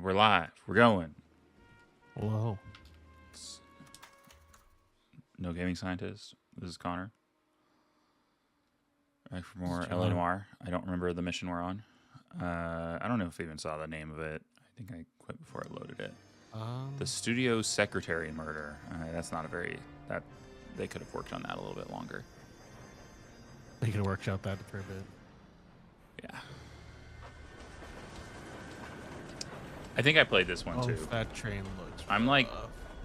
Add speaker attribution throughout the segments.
Speaker 1: And we're live. We're going.
Speaker 2: Whoa.
Speaker 1: No Gaming Scientist. This is Connor. Back for more LA Noire. I don't remember the mission we're on. I don't know if I even saw the name of it. I think I quit before I loaded it. The studio secretary murder. That's not a very... They could have worked on that a little bit longer.
Speaker 2: They could have workshopped that for a bit.
Speaker 1: Yeah. I think I played this one too.
Speaker 2: That train looks
Speaker 1: I'm like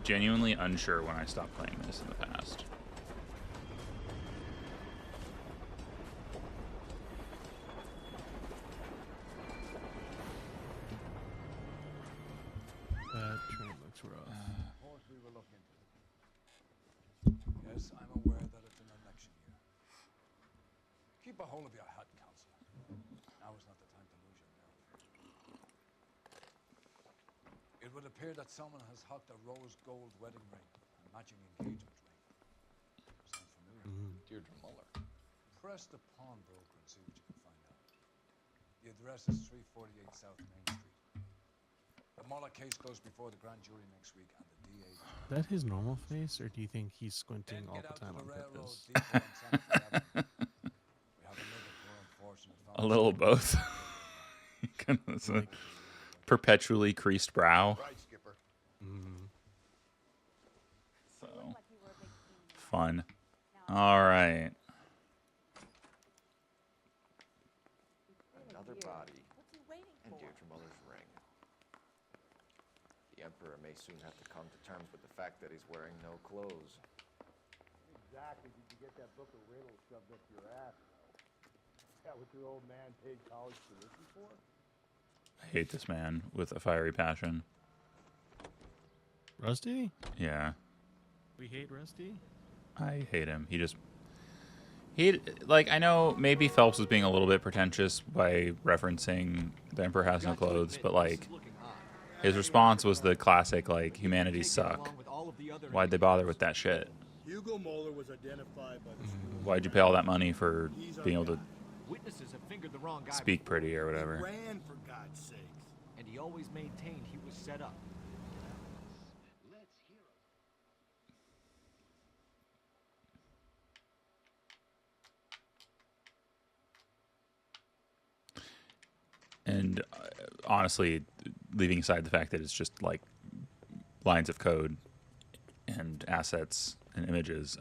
Speaker 1: genuinely unsure when I stopped playing this in the past.
Speaker 2: That train looks rough.
Speaker 3: Yes, I'm aware that it's an election year. Keep a hold of your hut, Counselor. Now is not the time to lose your nerve. It would appear that someone has hooked a rose gold wedding ring and matching engagement ring. Sound familiar?
Speaker 4: Deirdre Muller.
Speaker 3: Press the pawnbroker and see what you can find out. The address is 348 South Main Street. The Muller case goes before the grand jury next week, and the DA...
Speaker 2: Is that his normal face, or do you think he's squinting all the time on purpose?
Speaker 1: A little of both. It's a perpetually creased brow.
Speaker 4: Right, Skipper.
Speaker 1: So fun. All right.
Speaker 4: Another body. And Deirdre Muller's ring. The Emperor may soon have to come to terms with the fact that he's wearing no clothes.
Speaker 5: Exactly. Did you get that book of riddles shoved up your ass? Is that what your old man paid college tuition for?
Speaker 1: I hate this man with a fiery passion.
Speaker 2: Rusty?
Speaker 1: Yeah.
Speaker 2: We hate Rusty?
Speaker 1: I hate him. I know maybe Phelps was being a little bit pretentious by referencing the Emperor has no clothes, but like his response was the classic like humanity suck. Why'd they bother with that shit?
Speaker 5: Hugo Moeller was identified by the school.
Speaker 1: Why'd you pay all that money for being able to
Speaker 6: Witnesses have fingered the wrong guy.
Speaker 1: speak pretty or whatever?
Speaker 5: Ran, for God's sakes.
Speaker 6: And he always maintained he was set up.
Speaker 1: And honestly, leaving aside the fact that it's just like lines of code and assets and images,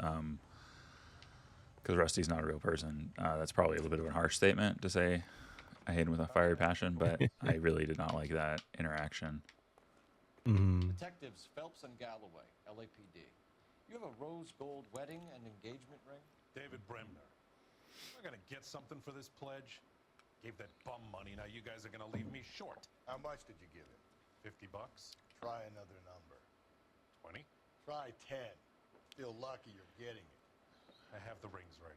Speaker 1: because Rusty's not a real person, that's probably a little bit of a harsh statement to say I hate him with a fiery passion, but I really did not like that interaction.
Speaker 4: Detectives Phelps and Galloway, LAPD. You have a rose gold wedding and engagement ring?
Speaker 7: David Bremner. We're gonna get something for this pledge. Gave that bum money, now you guys are gonna leave me short.
Speaker 5: How much did you give him?
Speaker 7: $50?
Speaker 5: Try another number.
Speaker 7: 20?
Speaker 5: Try 10. Still lucky you're getting it.
Speaker 7: I have the rings right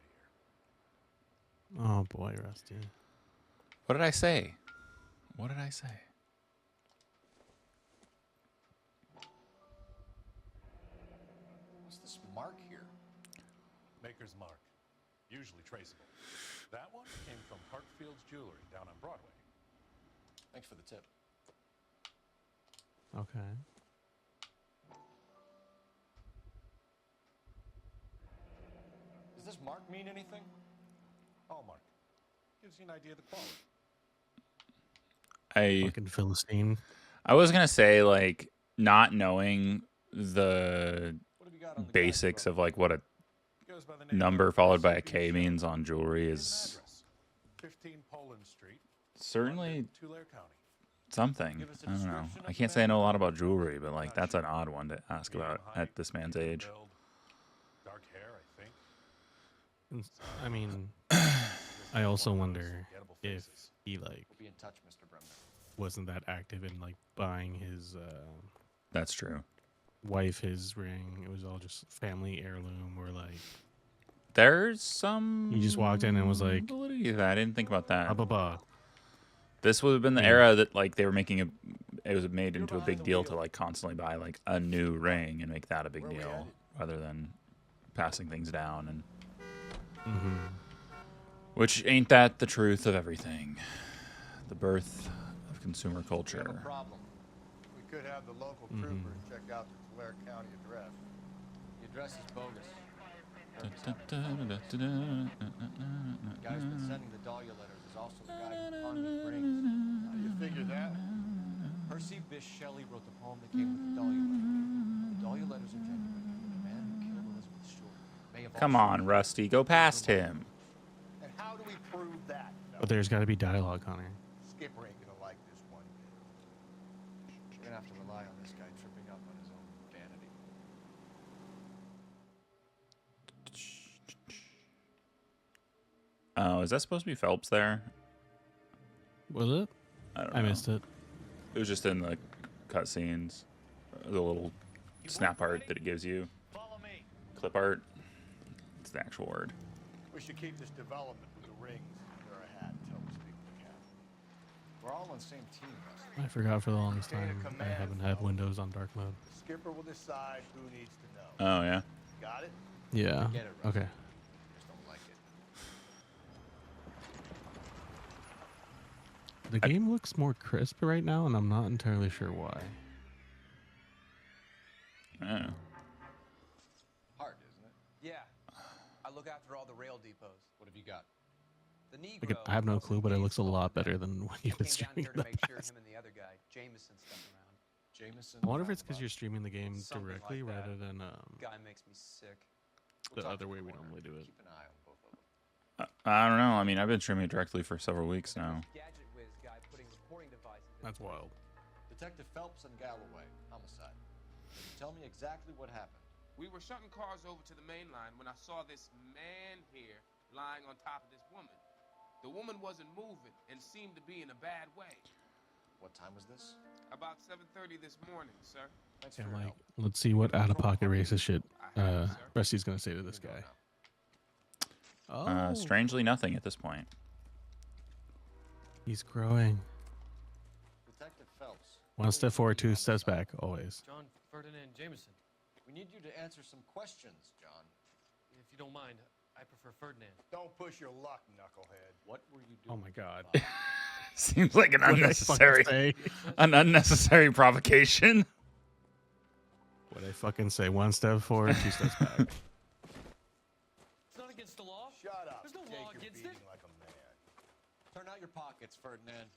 Speaker 7: here.
Speaker 2: Oh boy, Rusty.
Speaker 1: What did I say? What did I say?
Speaker 4: What's this mark here?
Speaker 7: Maker's mark. Usually traceable. That one came from Hartfield's Jewelry down on Broadway.
Speaker 4: Thanks for the tip.
Speaker 2: Okay.
Speaker 4: Does this mark mean anything?
Speaker 7: Hallmark. Gives you an idea of the quality.
Speaker 2: Fucking Philistine.
Speaker 1: I was gonna say like not knowing the
Speaker 4: What have you got on the
Speaker 1: basics of like what a
Speaker 7: Goes by the name
Speaker 1: number
Speaker 7: of
Speaker 1: followed by a
Speaker 7: Giuseppe
Speaker 1: K
Speaker 7: Shell.
Speaker 1: means on jewelry
Speaker 7: Here's
Speaker 1: is
Speaker 7: an address. 15 Poland Street,
Speaker 1: certainly
Speaker 7: London, Tulare County.
Speaker 1: something.
Speaker 4: Give us a
Speaker 1: I don't know.
Speaker 4: description
Speaker 1: I
Speaker 4: of
Speaker 1: can't
Speaker 4: the
Speaker 1: say I
Speaker 4: man.
Speaker 1: know a lot about jewelry, but like that's an odd one to ask
Speaker 7: Medium
Speaker 1: about
Speaker 7: height,
Speaker 1: at this man's
Speaker 7: medium
Speaker 1: age.
Speaker 7: build, dark hair, I think.
Speaker 2: I mean, I also wonder if he like
Speaker 4: We'll be in touch, Mr. Bremner.
Speaker 2: wasn't that active in like buying his
Speaker 1: That's true.
Speaker 2: wife his ring. It was all just family heirloom, or like
Speaker 1: There's some.
Speaker 2: he just walked in and was like,
Speaker 1: validity to that. I didn't think about that.
Speaker 2: blah blah blah.
Speaker 1: This would have been the era that like they were making it was made into a big deal to like constantly buy like a new ring and make that a big deal rather than passing things down and which ain't that the truth of everything. The birth of consumer
Speaker 4: We have
Speaker 1: culture.
Speaker 4: a problem.
Speaker 5: could have the local troopers check out the Tulare County address.
Speaker 4: The address is bogus. The guy who's been sending the Dahlia letters is also the guy who pawned these rings.
Speaker 5: How do you figure that?
Speaker 4: Percy Bysshe Shelley wrote the poem that came with the Dahlia letters. The Dahlia letters are genuine. The man who killed Elizabeth Short may have
Speaker 1: Come
Speaker 4: also
Speaker 1: on, Rusty, go past him.
Speaker 5: And how do we prove that? No,
Speaker 2: But there's got to be dialogue, Connor.
Speaker 5: Skipper ain't gonna like this one bit.
Speaker 4: We're gonna have to rely on this guy tripping up on his own vanity.
Speaker 1: Oh, is that supposed to be Phelps there?
Speaker 2: Was it?
Speaker 1: I don't know.
Speaker 2: I missed it.
Speaker 1: It was just in the cutscenes, the little snap art that it gives you.
Speaker 6: Follow me.
Speaker 1: Clip art. It's the actual word.
Speaker 5: We should keep this development with the rings under our hat until we speak with the captain.
Speaker 4: We're all on the same team, Rusty.
Speaker 2: I forgot for the longest time. I haven't had Windows on dark mode.
Speaker 5: The skipper will decide who needs to know.
Speaker 1: Oh, yeah.
Speaker 5: Got it?
Speaker 2: Yeah.
Speaker 4: Get it, Rusty.
Speaker 2: Okay.
Speaker 4: Just don't like it.
Speaker 2: The game looks more crisp right now, and I'm not entirely sure why.
Speaker 1: Yeah.
Speaker 4: Hard, isn't it?
Speaker 8: Yeah. I look after all the rail depots.
Speaker 4: What have you got?
Speaker 8: The Negro.
Speaker 2: I have no
Speaker 8: Wilson
Speaker 2: clue, but it
Speaker 8: Gates
Speaker 2: looks a
Speaker 8: called
Speaker 2: lot
Speaker 8: him.
Speaker 2: better than when you've been
Speaker 8: Came down
Speaker 2: streaming
Speaker 8: here to
Speaker 2: in
Speaker 8: make
Speaker 2: the
Speaker 8: sure
Speaker 2: past.
Speaker 8: him and the other guy, Jameson, stuck around.
Speaker 4: Jameson.
Speaker 2: I wonder if it's because
Speaker 4: Roundabout.
Speaker 2: you're streaming the game
Speaker 8: Something
Speaker 2: directly
Speaker 8: like that.
Speaker 2: rather than
Speaker 8: Guy makes me sick.
Speaker 4: We'll
Speaker 2: the
Speaker 4: talk
Speaker 2: other
Speaker 4: to
Speaker 2: way
Speaker 4: the
Speaker 2: we
Speaker 4: corner.
Speaker 2: normally do it.
Speaker 4: Keep an eye on both of them.
Speaker 1: I don't know. I mean, I've been streaming it directly for several weeks now.
Speaker 8: Gadget whiz guy putting recording devices in
Speaker 2: That's
Speaker 8: place.
Speaker 2: wild.
Speaker 4: Detective Phelps and Galloway, homicide. Can you tell me exactly what happened?
Speaker 9: We were shutting cars over to the main line when I saw this man here lying on top of this woman. The woman wasn't moving and seemed to be in a bad way.
Speaker 4: What time was this?
Speaker 9: About 7:30 this morning, sir.
Speaker 4: Thanks
Speaker 2: Yeah,
Speaker 4: for your
Speaker 2: like,
Speaker 4: help.
Speaker 2: let's see what out-of-pocket racist shit
Speaker 9: I have it, sir.
Speaker 2: Rusty's gonna say to this
Speaker 4: You can
Speaker 2: guy.
Speaker 4: go now.
Speaker 2: Oh,
Speaker 1: Strangely, nothing at this point.
Speaker 2: he's growing.
Speaker 4: Detective Phelps.
Speaker 2: One step forward, two steps back, always.
Speaker 6: John Ferdinand Jameson.
Speaker 4: We need you to answer some questions, John.
Speaker 6: If you don't mind, I prefer Ferdinand.
Speaker 5: Don't push your luck, knucklehead.
Speaker 4: What were you
Speaker 2: Oh
Speaker 4: doing?
Speaker 2: my god.
Speaker 1: Seems like an
Speaker 2: What'd I
Speaker 1: unnecessary,
Speaker 2: fucking say?
Speaker 1: an unnecessary provocation.
Speaker 2: What'd I fucking say? One step forward, two steps back.
Speaker 6: It's not against the law.
Speaker 5: Shut up.
Speaker 6: There's no
Speaker 5: Take
Speaker 6: law
Speaker 5: your
Speaker 6: against
Speaker 5: beating
Speaker 6: it.
Speaker 5: like a man.
Speaker 4: Turn out your pockets, Ferdinand.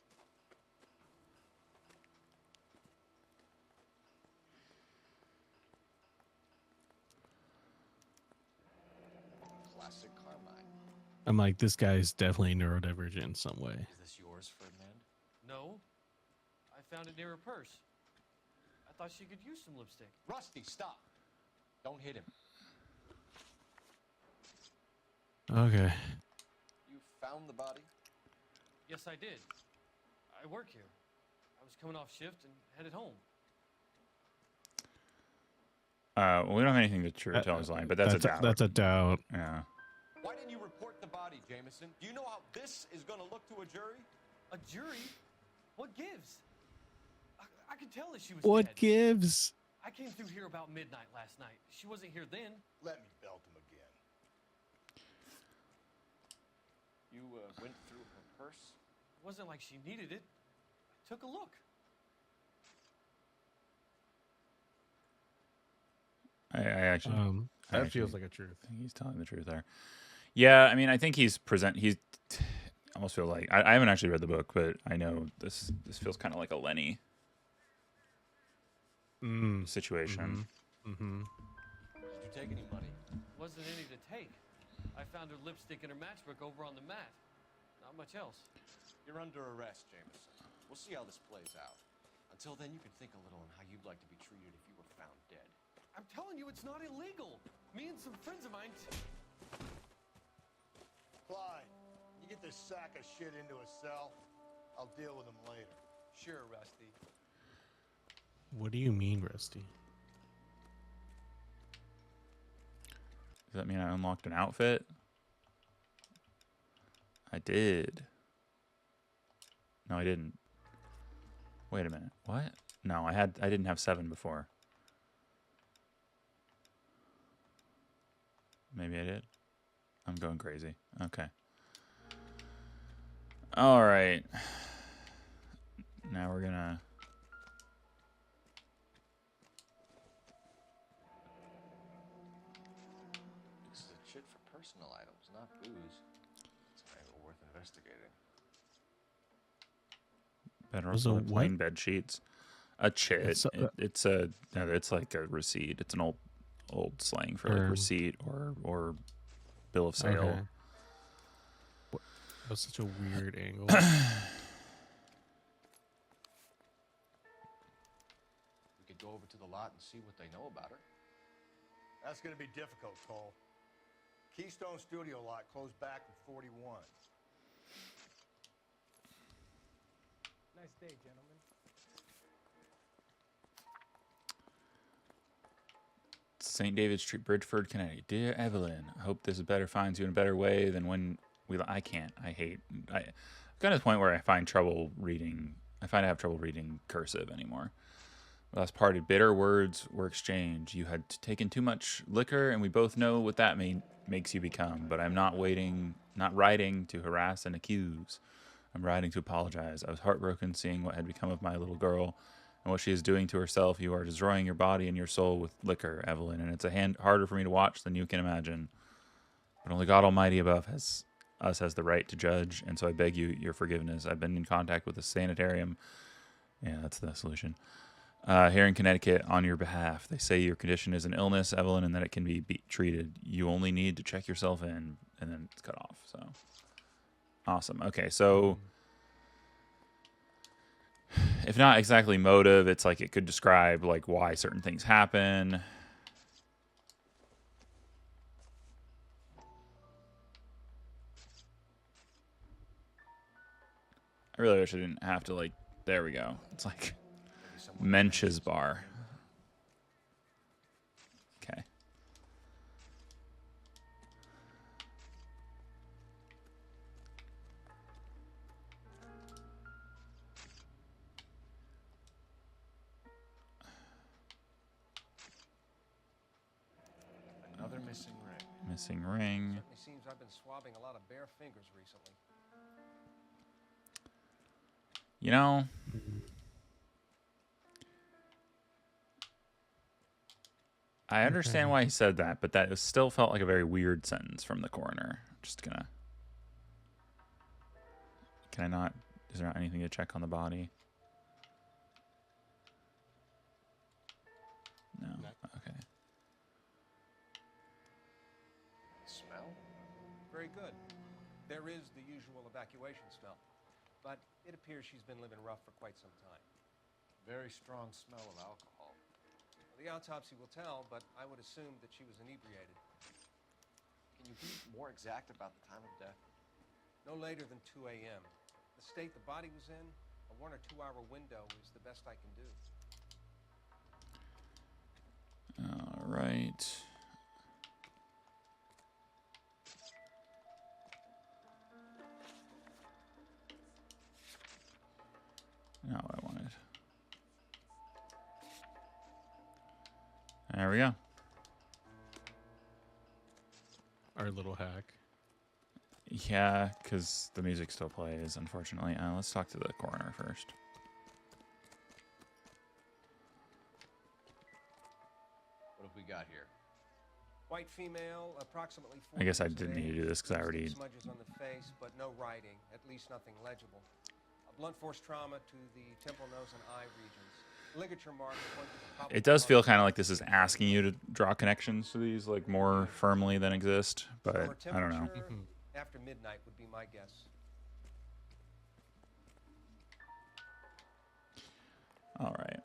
Speaker 4: Classic Carmine.
Speaker 2: I'm like, this guy's definitely neurodivergent in some way.
Speaker 4: Is this yours, Ferdinand?
Speaker 6: No. I found it near her purse. I thought she could use some lipstick.
Speaker 4: Rusty, stop. Don't hit him.
Speaker 2: Okay.
Speaker 4: You found the body?
Speaker 6: Yes, I did. I work here. I was coming off shift and headed home.
Speaker 1: Well, we don't have anything to tell his line, but that's a doubt.
Speaker 2: That's a doubt.
Speaker 1: Yeah.
Speaker 4: Why didn't you report the body, Jameson? Do you know how this is going to look to a jury?
Speaker 6: A jury? What gives? I could tell that she was
Speaker 2: What
Speaker 6: dead.
Speaker 2: gives?
Speaker 6: I came through here about midnight last night. She wasn't here then.
Speaker 5: Let me belt him again.
Speaker 4: You went through her purse?
Speaker 6: It wasn't like she needed it. I took a look.
Speaker 1: I actually.
Speaker 2: That
Speaker 1: actually
Speaker 2: feels like a truth.
Speaker 1: think he's telling the truth there. Yeah, I mean, I think he's I almost feel like I haven't actually read the book, but I know this feels kind of like a Lenny situation.
Speaker 2: Mm-hmm.
Speaker 4: Did you take any money?
Speaker 6: Wasn't any to take. I found her lipstick in her matchbook over on the mat. Not much else.
Speaker 4: You're under arrest, Jameson. We'll see how this plays out. Until then, you can think a little on how you'd like to be treated if you were found dead.
Speaker 6: I'm telling you, it's not illegal. Me and some friends of mine.
Speaker 5: Clyde, you get this sack of shit into a cell. I'll deal with him later.
Speaker 8: Sure, Rusty.
Speaker 2: What do you mean, Rusty?
Speaker 1: Does that mean I unlocked an outfit? I did. No, I didn't. Wait a minute. What? No, I didn't have 7 before. Maybe I did. I'm going crazy. Okay. All right. Now we're gonna
Speaker 4: Personal items, not booze. It's an angle worth investigating.
Speaker 1: Better
Speaker 2: Was a
Speaker 1: also plain
Speaker 2: what?
Speaker 1: bed sheets. A chit.
Speaker 2: It's
Speaker 1: It's a no, it's like a receipt. It's an old slang for like
Speaker 2: Or-
Speaker 1: receipt or bill of sale.
Speaker 2: Okay. That was such a weird angle.
Speaker 4: We could go over to the lot and see what they know about her.
Speaker 5: That's gonna be difficult, Cole. Keystone Studio lot closed back in 41.
Speaker 10: Nice day, gentlemen.
Speaker 1: St. David Street, Bridgeford, Connecticut. Dear Evelyn, I hope this better finds you in a better way than when I can't. I've got to the point where I find I have trouble reading cursive anymore. Last party, bitter words were exchanged. You had taken too much liquor, and we both know what that makes you become. But I'm not writing to harass and accuse. I'm writing to apologize. I was heartbroken seeing what had become of my little girl and what she is doing to herself. You are destroying your body and your soul with liquor, Evelyn, and it's harder for me to watch than you can imagine. But only God Almighty above has the right to judge, and so I beg your forgiveness. I've been in contact with the sanitarium. Yeah, that's the solution. Here in Connecticut on your behalf. They say your condition is an illness, Evelyn, and that it can be treated. You only need to check yourself in, and then it's cut off. So awesome. Okay, so if not exactly motive, it's like it could describe like why certain things happen. I really wish I didn't have to like. There we go. It's like Mensch's bar. Okay.
Speaker 4: Another missing ring.
Speaker 1: Missing ring.
Speaker 8: Certainly seems I've been swabbing a lot of bare fingers recently.
Speaker 1: You know, I understand why he said that, but that still felt like a very weird sentence from the coroner. Just gonna. Can I not? Is there not anything to check on the body? No. Okay.
Speaker 4: Smell?
Speaker 8: Very good. There is the usual evacuation smell, but it appears she's been living rough for quite some time.
Speaker 4: Very strong smell of alcohol.
Speaker 8: Well, the autopsy will tell, but I would assume that she was inebriated.
Speaker 4: Can you be more exact about the time of death?
Speaker 8: No later than 2 a.m. The state the body was in, a 1 or 2 hour window is the best I can do.
Speaker 1: All right. Not what I wanted. There we go.
Speaker 2: Our little hack.
Speaker 1: Yeah, because the music still plays, unfortunately. Let's talk to the coroner first.
Speaker 4: What have we got here?
Speaker 8: White female, approximately 40
Speaker 1: I guess I
Speaker 8: years
Speaker 1: didn't
Speaker 8: of
Speaker 1: need to
Speaker 8: age,
Speaker 1: do this because I already...
Speaker 8: smudges on the face, but no writing, at least nothing legible. A blunt force trauma to the temple, nose, and eye regions. Ligature marks point to the probable
Speaker 1: It does feel
Speaker 8: cause.
Speaker 1: kind of like this is asking you to draw connections to these like more firmly than exist, but
Speaker 8: Lower
Speaker 1: I don't know.
Speaker 8: temperature after midnight would be my guess.
Speaker 1: All right.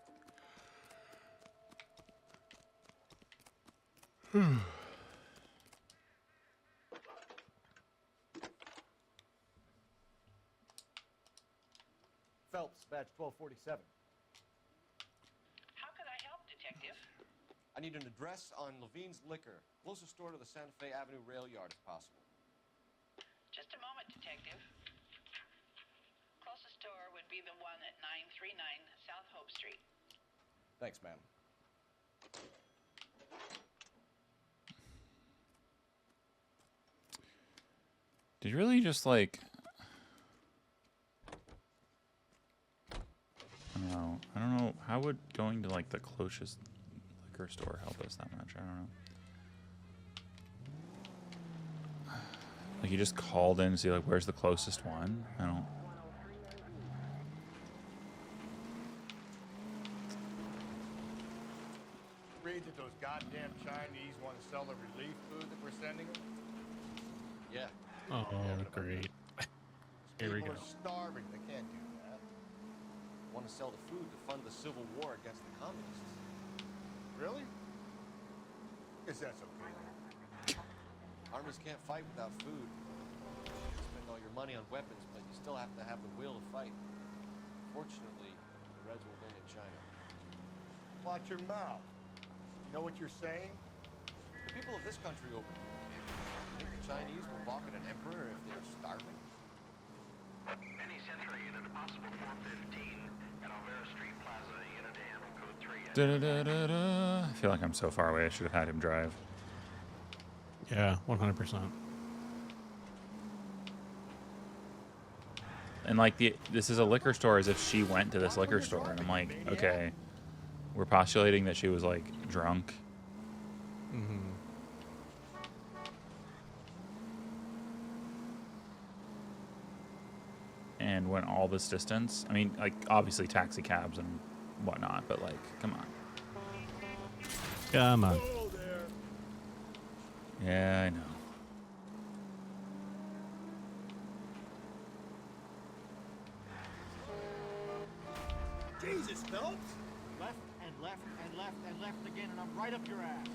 Speaker 5: Phelps, badge 1247.
Speaker 11: How can I help, Detective?
Speaker 4: I need an address on Levine's Liquor. Closest store to the Santa Fe Avenue rail yard, if possible.
Speaker 11: Just a moment, Detective. Closest store would be the one at 939 South Hope Street.
Speaker 4: Thanks, ma'am.
Speaker 1: Did you really just like... I don't know. How would going to like the closest liquor store help us that much? I don't know. Like you just called in to see like where's the closest one? I don't.
Speaker 5: Read that those goddamn Chinese want to sell the relief food that we're sending them?
Speaker 4: Yeah.
Speaker 2: Oh, great. Here we
Speaker 5: People
Speaker 2: go.
Speaker 5: are starving. They can't do that.
Speaker 4: Want to sell the food to fund the civil war against the communists.
Speaker 5: Really? Guess that's okay.
Speaker 4: Armies can't fight without food. You spend all your money on weapons, but you still have to have the will to fight. Fortunately, the Reds will win in China.
Speaker 5: Watch your mouth. You know what you're saying?
Speaker 4: The people of this country over here. You think the Chinese will balk at an emperor if they're starving?
Speaker 12: Any Central unit, possible 415 at Alvera Street Plaza, unit AM, code 3.
Speaker 1: Da-da-da-da-da. I feel like I'm so far away. I should have had him drive.
Speaker 2: Yeah, 100%.
Speaker 1: And like this is a liquor store, as if she went to this liquor store, and I'm like, okay, we're postulating that she was like drunk.
Speaker 2: Mm-hmm.
Speaker 1: And went all this distance. I mean, like obviously taxi cabs and whatnot, but like, come on.
Speaker 2: Come on.
Speaker 1: Yeah, I know.
Speaker 10: Jesus, Phelps!
Speaker 13: Left and left and left and left again, and I'm right up your ass.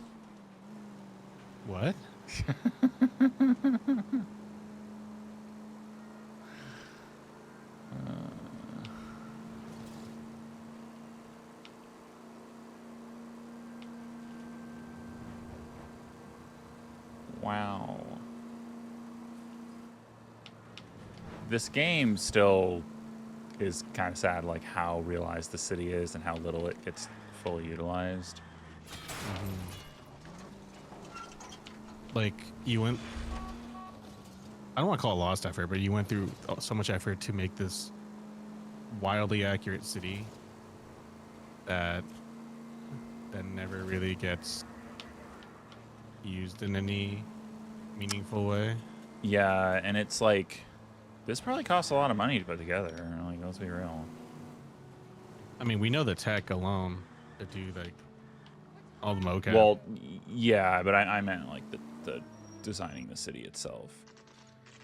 Speaker 2: What?
Speaker 1: Wow. This game still is kind of sad, like how realized the city is and how little it gets fully utilized.
Speaker 2: Like, you went... I don't want to call it lost effort, but you went through so much effort to make this wildly accurate city that never really gets used in any meaningful way.
Speaker 1: Yeah, and it's like, this probably costs a lot of money to put together. Like, let's be real.
Speaker 2: I mean, we know the tech alone to do, like, all the mocap.
Speaker 1: Well, yeah, but I meant like the designing the city itself.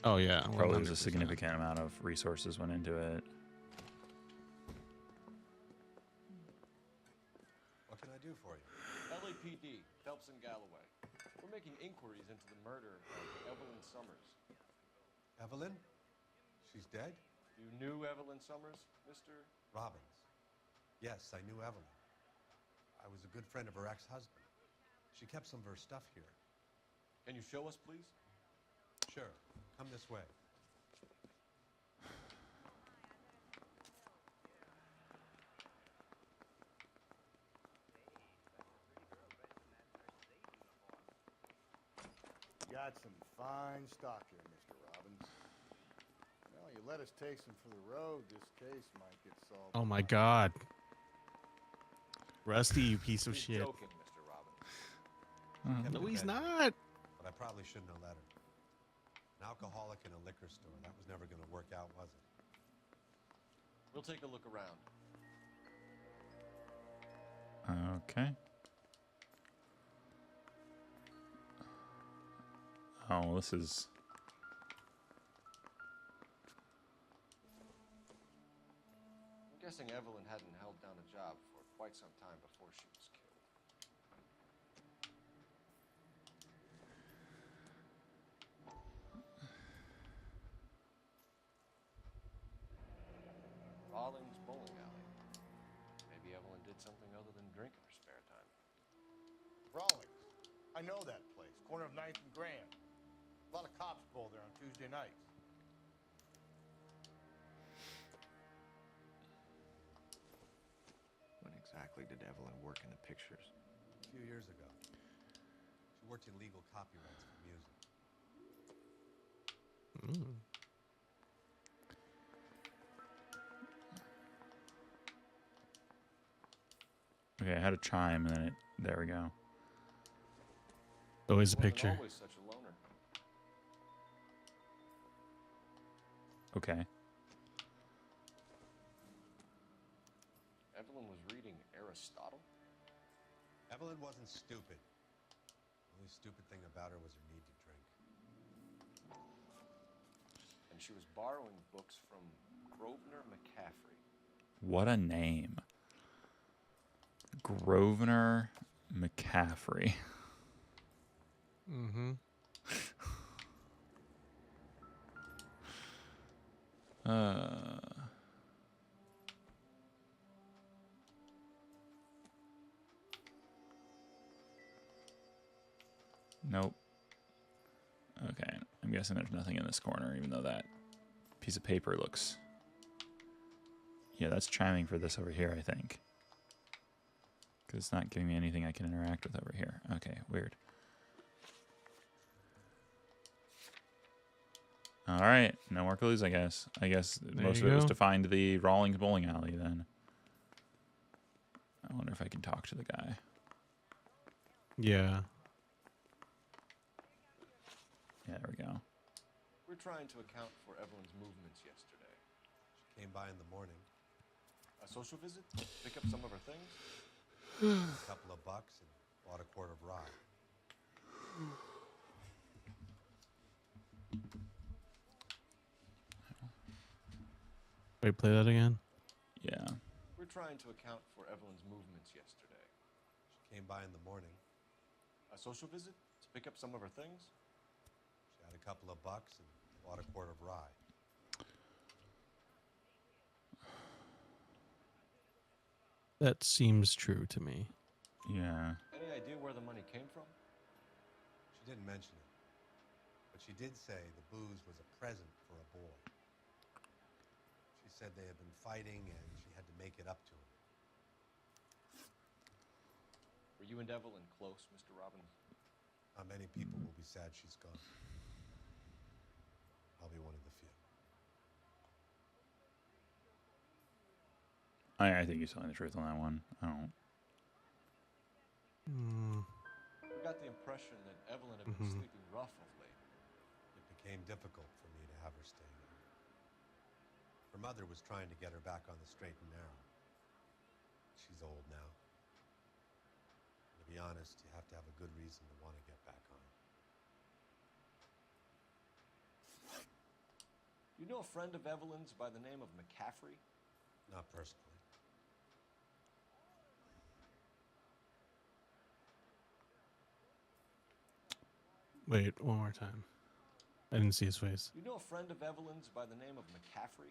Speaker 2: Oh, yeah.
Speaker 1: Probably was a
Speaker 2: 100%.
Speaker 1: significant amount of resources went into it.
Speaker 4: What can I do for you? LAPD, Phelps and Galloway. We're making inquiries into the murder of Evelyn Summers.
Speaker 3: Evelyn? She's dead?
Speaker 4: You knew Evelyn Summers, Mr.
Speaker 3: Robbins. Yes, I knew Evelyn. I was a good friend of her ex-husband. She kept some of her stuff here.
Speaker 4: Can you show us, please?
Speaker 3: Sure. Come this way.
Speaker 5: Got some fine stock here, Mr. Robbins. Well, you let us take some for the road, this case might get solved.
Speaker 2: Oh, my God. Rusty, you piece of
Speaker 4: He's
Speaker 2: shit.
Speaker 4: joking, Mr. Robbins.
Speaker 2: No, he's not.
Speaker 3: But I probably shouldn't have let her. An alcoholic in a liquor store. That was never going to work out, was it?
Speaker 4: We'll take a look around.
Speaker 1: Okay. Oh, this is...
Speaker 4: I'm guessing Evelyn hadn't held down a job for quite some time before she was killed. Rawlings Bowling Alley. Maybe Evelyn did something other than drink in her spare time.
Speaker 5: Rawlings. I know that place. Corner of 9th and Grand. A lot of cops go there on Tuesday nights.
Speaker 14: When exactly did Evelyn work in the pictures?
Speaker 3: A few years ago. She worked in legal copyrights for music.
Speaker 1: Okay, I had a chime, and then it... There we go.
Speaker 2: Always a
Speaker 4: Wasn't
Speaker 2: picture.
Speaker 4: always such a loner.
Speaker 1: Okay.
Speaker 4: Evelyn was reading Aristotle?
Speaker 3: Evelyn wasn't stupid. The only stupid thing about her was her need to drink.
Speaker 4: And she was borrowing books from Grosvenor McCaffrey.
Speaker 1: What a name. Grosvenor McCaffrey.
Speaker 2: Mm-hmm.
Speaker 1: Nope. Okay, I'm guessing there's nothing in this corner, even though that piece of paper looks... Yeah, that's chiming for this over here, I think. Because it's not giving me anything I can interact with over here. Okay, weird. All right, no more clues, I guess. I guess most of it was to find the Rawlings bowling alley, then. I wonder if I can talk to the guy.
Speaker 2: Yeah.
Speaker 1: Yeah, there we go.
Speaker 4: We're trying to account for Evelyn's movements yesterday.
Speaker 3: She came by in the morning.
Speaker 4: A social visit? Pick up some of her things?
Speaker 3: A couple of bucks and bought a quart of rye.
Speaker 2: Wait, play that again?
Speaker 1: Yeah.
Speaker 4: We're trying to account for Evelyn's movements yesterday.
Speaker 3: She came by in the morning.
Speaker 4: A social visit? To pick up some of her things?
Speaker 3: She had a couple of bucks and bought a quart of rye.
Speaker 2: That seems true to me.
Speaker 1: Yeah.
Speaker 4: Any idea where the money came from?
Speaker 3: She didn't mention it. But she did say the booze was a present for a boy. She said they had been fighting and she had to make it up to him.
Speaker 4: Were you and Evelyn close, Mr. Robbins?
Speaker 3: Many people will be sad she's gone. I'll be one of the few.
Speaker 1: I think he's telling the truth on that one. I don't...
Speaker 4: We got the impression that Evelyn had been sleeping rough of late.
Speaker 3: It became difficult for me to have her stay here. Her mother was trying to get her back on the straight and narrow. She's old now. And to be honest, you have to have a good reason to want to get back on.
Speaker 4: You know a friend of Evelyn's by the name of McCaffrey?
Speaker 3: Not personally.
Speaker 2: Wait, one more time. I didn't see his face.
Speaker 4: You know a friend of Evelyn's by the name of McCaffrey?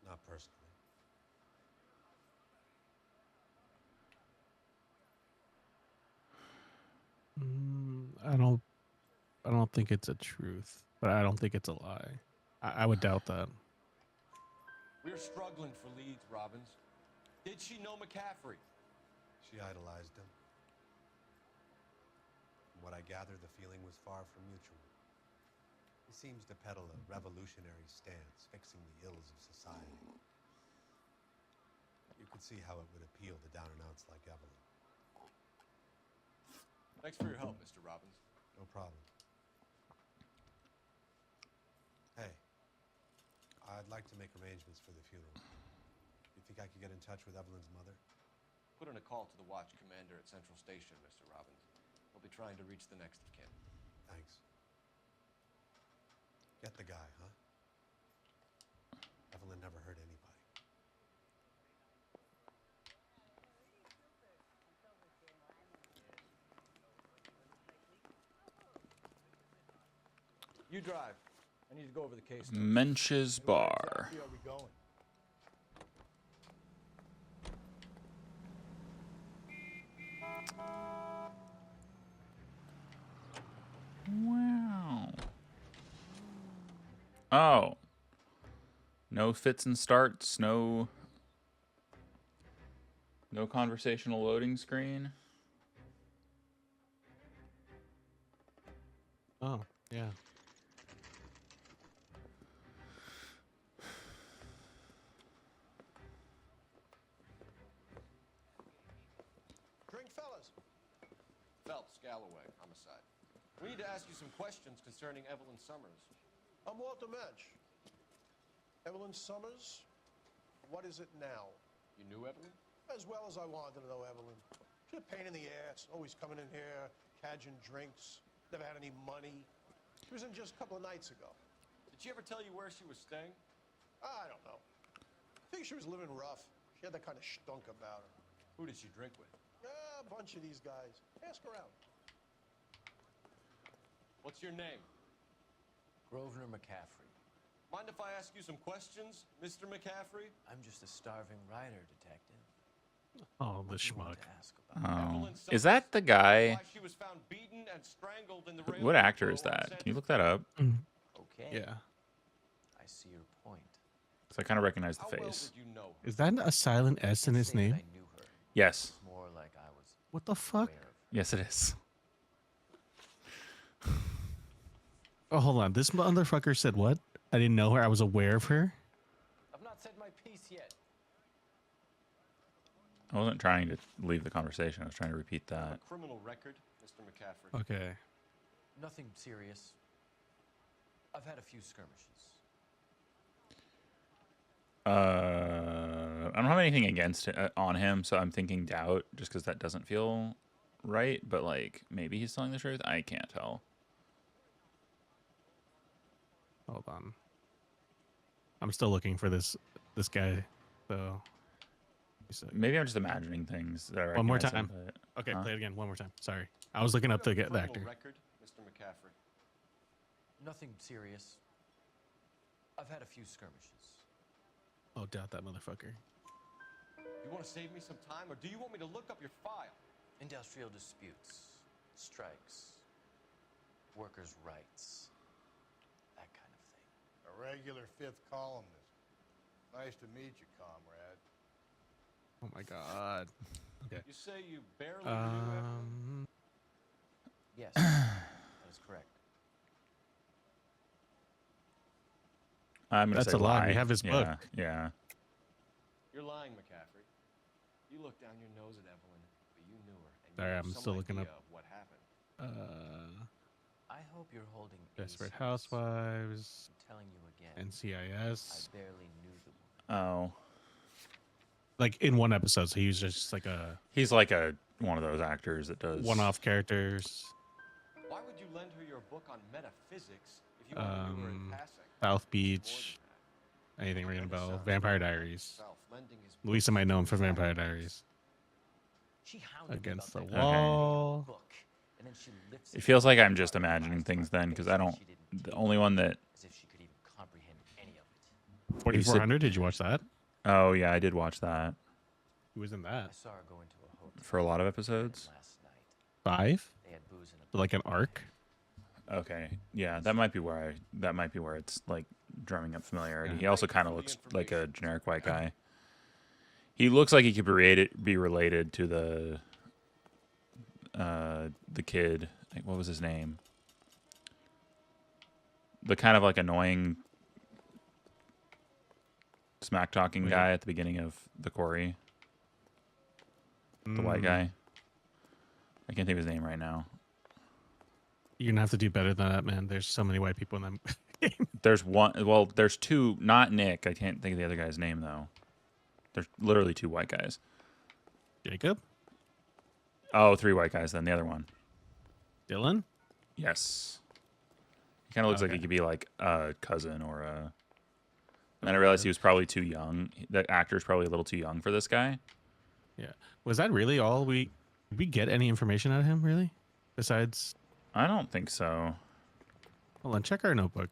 Speaker 3: Not personally.
Speaker 2: I don't think it's a truth, but I don't think it's a lie. I would doubt that.
Speaker 4: We're struggling for leads, Robbins. Did she know McCaffrey?
Speaker 3: She idolized him. From what I gather, the feeling was far from mutual. He seems to peddle a revolutionary stance, fixing the ills of society. You could see how it would appeal to down-and-outs like Evelyn.
Speaker 4: Thanks for your help, Mr. Robbins.
Speaker 3: No problem. Hey, I'd like to make arrangements for the funeral. You think I could get in touch with Evelyn's mother?
Speaker 4: Put in a call to the watch commander at Central Station, Mr. Robbins. He'll be trying to reach the next of kin.
Speaker 3: Thanks. Get the guy, huh? Evelyn never hurt anybody.
Speaker 13: You drive. I need to go over the case.
Speaker 1: Mensch's Bar.
Speaker 5: Where are we going?
Speaker 1: Wow. Oh. No fits and starts, no conversational loading screen.
Speaker 2: Oh, yeah.
Speaker 8: Drink, fellas.
Speaker 4: Phelps, Galloway, homicide. We need to ask you some questions concerning Evelyn Summers.
Speaker 8: I'm Walter Mensch.
Speaker 15: Evelyn Summers? What is it now?
Speaker 4: You knew Evelyn?
Speaker 15: As well as I wanted to know Evelyn. She's a pain in the ass, always coming in here, cadging drinks, never had any money. She was in just a couple of nights ago.
Speaker 4: Did she ever tell you where she was staying?
Speaker 15: I don't know. I think she was living rough. She had that kind of stunk about her.
Speaker 4: Who did she drink with?
Speaker 15: A bunch of these guys. Ask around.
Speaker 4: What's your name?
Speaker 16: Grosvenor McCaffrey.
Speaker 4: Mind if I ask you some questions, Mr. McCaffrey?
Speaker 16: I'm just a starving writer, detective.
Speaker 2: Oh, the schmuck.
Speaker 1: Oh, is that the guy?
Speaker 4: She was found beaten and strangled in the
Speaker 1: What actor is that? Can you look that up?
Speaker 16: Okay.
Speaker 2: Yeah.
Speaker 16: I see your point.
Speaker 1: Because I kind of recognize the face.
Speaker 2: Is that a silent S in his name?
Speaker 1: Yes.
Speaker 16: More like I was.
Speaker 2: What the fuck?
Speaker 1: Yes, it is.
Speaker 2: Oh, hold on. This motherfucker said what? I didn't know her. I was aware of her.
Speaker 16: I've not said my piece yet.
Speaker 1: I wasn't trying to leave the conversation. I was trying to repeat that.
Speaker 4: Criminal record, Mr. McCaffrey.
Speaker 2: Okay.
Speaker 16: Nothing serious. I've had a few skirmishes.
Speaker 1: I don't have anything against it, on him, so I'm thinking doubt, just because that doesn't feel right. But like, maybe he's telling the truth. I can't tell.
Speaker 2: Hold on. I'm still looking for this guy, so.
Speaker 1: Maybe I'm just imagining things. That I
Speaker 2: One more
Speaker 1: recognize him,
Speaker 2: time.
Speaker 1: but-
Speaker 2: Okay,
Speaker 1: huh?
Speaker 2: play it again. One more time. Sorry. I was looking up the actor.
Speaker 4: Record, Mr. McCaffrey.
Speaker 16: Nothing serious. I've had a few skirmishes.
Speaker 2: Oh, doubt that motherfucker.
Speaker 4: You want to save me some time, or do you want me to look up your file?
Speaker 16: Industrial disputes, strikes, workers' rights, that kind of thing.
Speaker 5: A regular fifth columnist. Nice to meet you, comrade.
Speaker 2: Oh my god. Okay.
Speaker 4: You say you barely knew Evelyn?
Speaker 16: Yes, that is correct.
Speaker 1: I'm gonna
Speaker 2: That's
Speaker 1: say
Speaker 2: a lot.
Speaker 1: lie.
Speaker 2: We have his
Speaker 1: Yeah,
Speaker 2: book.
Speaker 1: Yeah.
Speaker 4: You're lying, McCaffrey. You looked down your nose at Evelyn, but you knew her. And
Speaker 2: Sorry,
Speaker 4: you have
Speaker 2: I'm
Speaker 4: some
Speaker 2: still looking
Speaker 4: idea
Speaker 2: up.
Speaker 4: of what happened.
Speaker 16: I hope you're holding
Speaker 2: Desperate
Speaker 16: aces.
Speaker 2: Housewives.
Speaker 16: I'm telling you again.
Speaker 2: NCIS.
Speaker 16: I barely knew the woman.
Speaker 1: Oh.
Speaker 2: Like in one episode, so he was just like a
Speaker 1: He's like one of those actors that does
Speaker 2: one-off characters.
Speaker 4: Why would you lend her your book on metaphysics if you only knew her in passing?
Speaker 2: South Beach. Anything ringing a bell? Vampire Diaries. Louisa might know him from Vampire Diaries.
Speaker 16: She hounded me
Speaker 2: Against the
Speaker 16: about that
Speaker 2: Wall.
Speaker 16: book, and then she lifts
Speaker 1: It feels like I'm just imagining things then, because I don't. The only one that.
Speaker 16: as if she could even comprehend any of it.
Speaker 2: 4400. Did you watch that?
Speaker 1: Oh yeah, I did watch that
Speaker 2: Who was in
Speaker 16: I
Speaker 2: that?
Speaker 16: saw her go into a hotel
Speaker 1: for a lot of episodes.
Speaker 16: last night.
Speaker 2: 5?
Speaker 16: They had booze in a
Speaker 2: Like an arc?
Speaker 1: Okay, yeah, that might be where it's like drumming up familiarity. He also kind of looks like a generic white guy. He looks like he could be related to the kid. Like, what was his name? The kind of like annoying smack talking guy at the beginning of the Quarry. The white guy. I can't think of his name right now.
Speaker 2: You're gonna have to do better than that, man. There's so many white people in that game.
Speaker 1: There's one. Well, there's two. Not Nick. I can't think of the other guy's name though. There's literally two white guys.
Speaker 2: Jacob?
Speaker 1: Oh, three white guys then. The other one.
Speaker 2: Dylan?
Speaker 1: Yes. He kind of looks like he could be like a cousin or a. And then I realized he was probably too young. The actor's probably a little too young for this guy.
Speaker 2: Yeah. Was that really all did we get any information out of him, really? Besides.
Speaker 1: I don't think so.
Speaker 2: Hold on, check our notebook.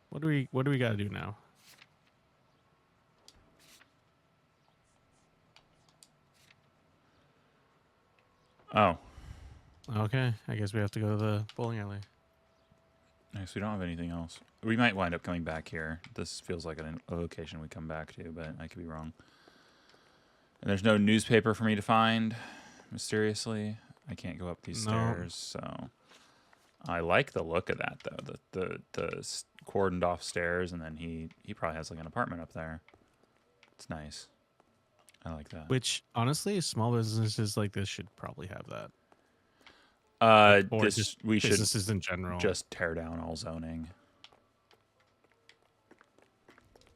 Speaker 2: What do we gotta do now?
Speaker 1: Oh.
Speaker 2: Okay, I guess we have to go to the bowling alley.
Speaker 1: Nice. We don't have anything else. We might wind up coming back here. This feels like a location we come back to, but I could be wrong. And there's no newspaper for me to find, mysteriously. I can't go up these stairs, so I like the look of that though. The cordoned off stairs, and then he probably has like an apartment up there. It's nice. I like that.
Speaker 2: Which honestly, small businesses like this should probably have that. Or
Speaker 1: We should
Speaker 2: businesses in general.
Speaker 1: just tear down all zoning.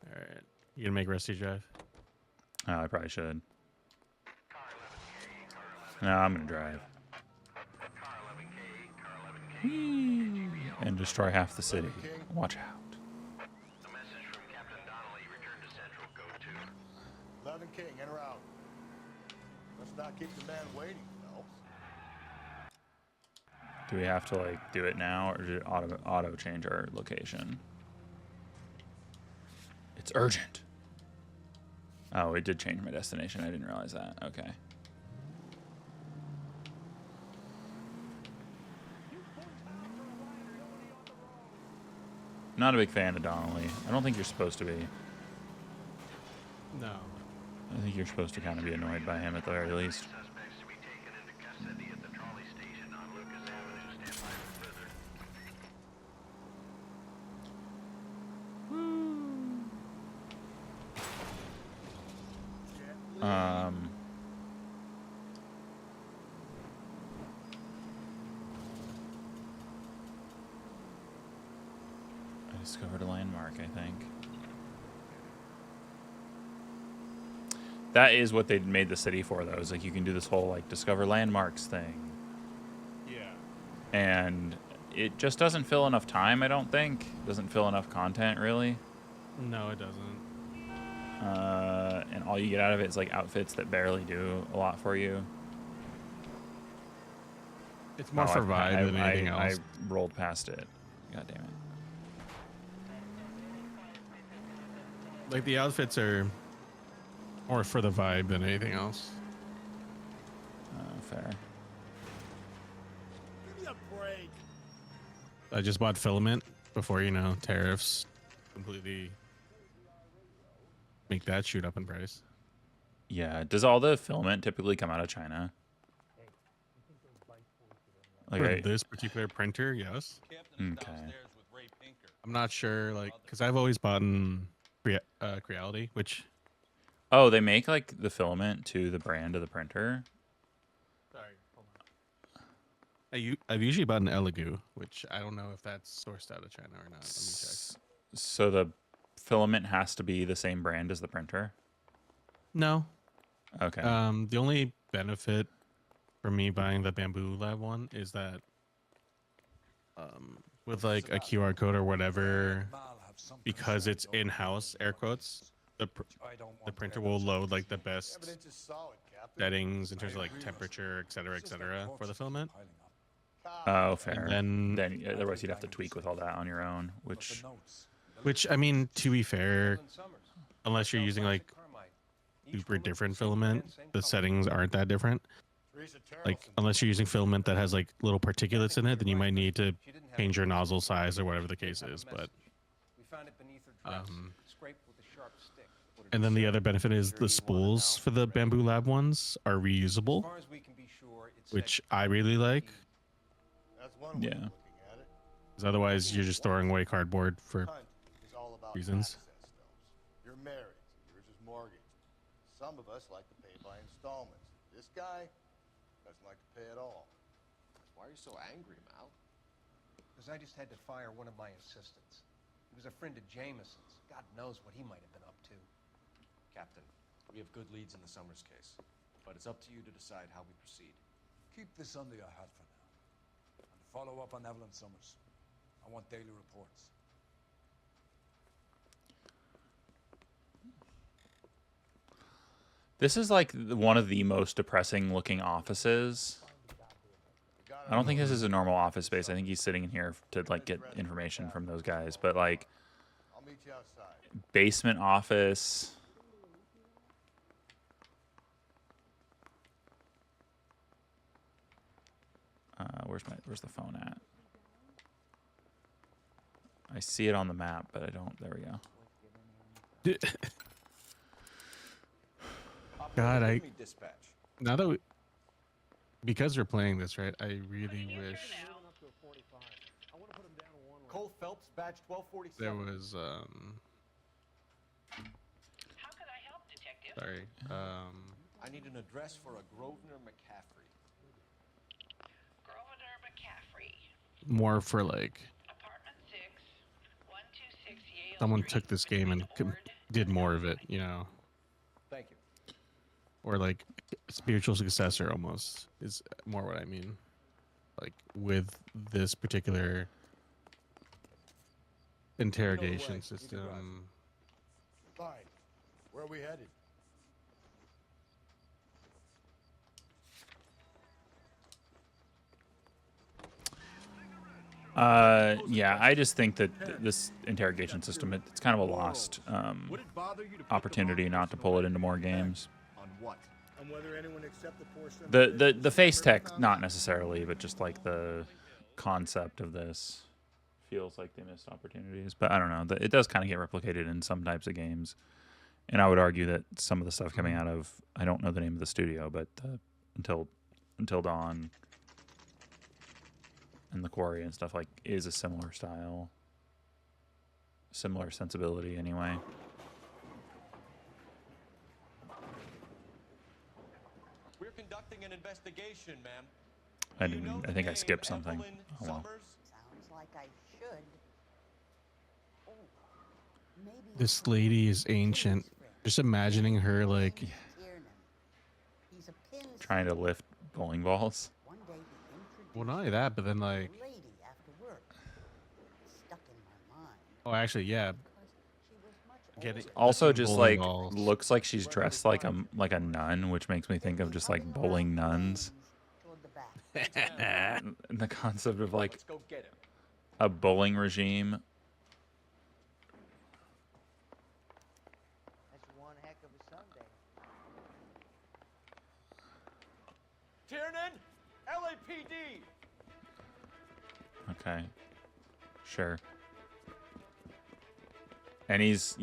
Speaker 2: All right. You gonna make Rusty drive?
Speaker 1: I probably should. No, I'm gonna drive. Whee! And destroy half the city. Watch out.
Speaker 5: 11 King, en route. Let's not keep the man waiting, Phelps.
Speaker 1: Do we have to like do it now, or did it auto change our location? It's urgent. Oh, it did change my destination. I didn't realize that. Okay. Not a big fan of Donnelly. I don't think you're supposed to be.
Speaker 2: No.
Speaker 1: I think you're supposed to kind of be annoyed by him at the very least. I discovered a landmark, I think. That is what they made the city for, though. Is like you can do this whole like discover landmarks thing.
Speaker 2: Yeah.
Speaker 1: And it just doesn't fill enough time, I don't think. Doesn't fill enough content, really.
Speaker 2: No, it doesn't.
Speaker 1: And all you get out of it is like outfits that barely do a lot for you.
Speaker 2: It's more for vibe than anything else.
Speaker 1: I rolled past it. God damn it.
Speaker 2: Like the outfits are more for the vibe than anything else.
Speaker 1: Fair.
Speaker 5: Give me a break.
Speaker 2: I just bought filament before, you know, tariffs completely make that shoot up in price.
Speaker 1: Yeah. Does all the filament typically come out of China? Like
Speaker 2: For this particular printer, yes.
Speaker 1: Okay.
Speaker 2: I'm not sure, like, because I've always bought in Creality, which...
Speaker 1: Oh, they make, like, the filament to the brand of the printer?
Speaker 2: Sorry, hold on. I've usually bought an Elegoo, which I don't know if that's sourced out of China or not. Let me check.
Speaker 1: So the filament has to be the same brand as the printer?
Speaker 2: No.
Speaker 1: Okay.
Speaker 2: The only benefit for me buying the Bamboo Lab one is that with like a QR code or whatever, because it's in-house, air quotes, the printer will load like the best settings in terms of like temperature, et cetera, for the filament.
Speaker 1: Oh, fair.
Speaker 2: And
Speaker 1: then otherwise you'd have to tweak with all that on your own,
Speaker 2: which I mean, to be fair, unless you're using like super different filament, the settings aren't that different. Like unless you're using filament that has like little particulates in it, then you might need to change your nozzle size or whatever the case is. But and then the other benefit is the spools for the Bamboo Lab ones are reusable, which I really like.
Speaker 1: Yeah.
Speaker 2: Because otherwise you're just throwing away cardboard for reasons.
Speaker 5: You're married, so yours is mortgaged. Some of us like to pay by installments. This guy doesn't like to pay at all.
Speaker 4: Why are you so angry, Mal? Because I just had to fire one of my assistants. He was a friend of Jameson's. God knows what he might have been up to.
Speaker 16: Captain, we have good leads in the Summers case, but it's up to you to decide how we proceed.
Speaker 17: Keep this under your hat for now. And follow up on Evelyn Summers. I want daily reports.
Speaker 1: This is like one of the most depressing looking offices. I don't think this is a normal office space. I think he's sitting in here to like get information from those guys. But like
Speaker 5: I'll meet you outside.
Speaker 1: Basement office. Where's the phone at? I see it on the map, but I don't. There we go.
Speaker 2: God, now that because we're playing this, right? I really wish
Speaker 4: Cole Phelps, badge 1247.
Speaker 2: there was sorry.
Speaker 4: I need an address for a Grosvenor McCaffrey.
Speaker 11: Grosvenor McCaffrey.
Speaker 2: More for like
Speaker 11: Apartment 6, 126 Yale
Speaker 2: someone
Speaker 11: Street,
Speaker 2: took this game and did more of it, you know,
Speaker 8: Thank you.
Speaker 2: or like spiritual successor almost is more what I mean. Like with this particular interrogation system.
Speaker 5: Fine. Where are we headed?
Speaker 1: Yeah, I just think that this interrogation system, it's kind of a lost opportunity not to pull it into more games.
Speaker 17: On what?
Speaker 5: And whether anyone except the portion of
Speaker 1: The face tech, not necessarily, but just like the concept of this feels like they missed opportunities. But I don't know. It does kind of get replicated in some types of games, and I would argue that some of the stuff coming out of, I don't know the name of the studio, but Until Dawn and The Quarry and stuff, like, is a similar style, similar sensibility anyway.
Speaker 4: We're conducting an investigation, ma'am.
Speaker 1: I think I skipped something. Oh, well.
Speaker 11: Sounds like I should. Oh, maybe
Speaker 2: This lady is ancient. Just imagining her like
Speaker 11: Tiernan. He's a pin
Speaker 1: Trying to lift bowling balls.
Speaker 11: One day he introduced
Speaker 2: well, not only that, but then like
Speaker 11: a lady after work. Stuck in my mind.
Speaker 2: oh, actually, yeah.
Speaker 11: She was much
Speaker 2: Getting
Speaker 1: Also, just
Speaker 2: bowling
Speaker 1: like
Speaker 2: balls.
Speaker 1: looks like she's dressed like a nun, which makes me think of just like bowling nuns.
Speaker 11: toward the back.
Speaker 1: And the concept of like
Speaker 4: Let's go get him.
Speaker 1: a bowling regime.
Speaker 13: That's one heck of a Sunday.
Speaker 4: Tiernan, LAPD.
Speaker 1: Okay, sure. And he's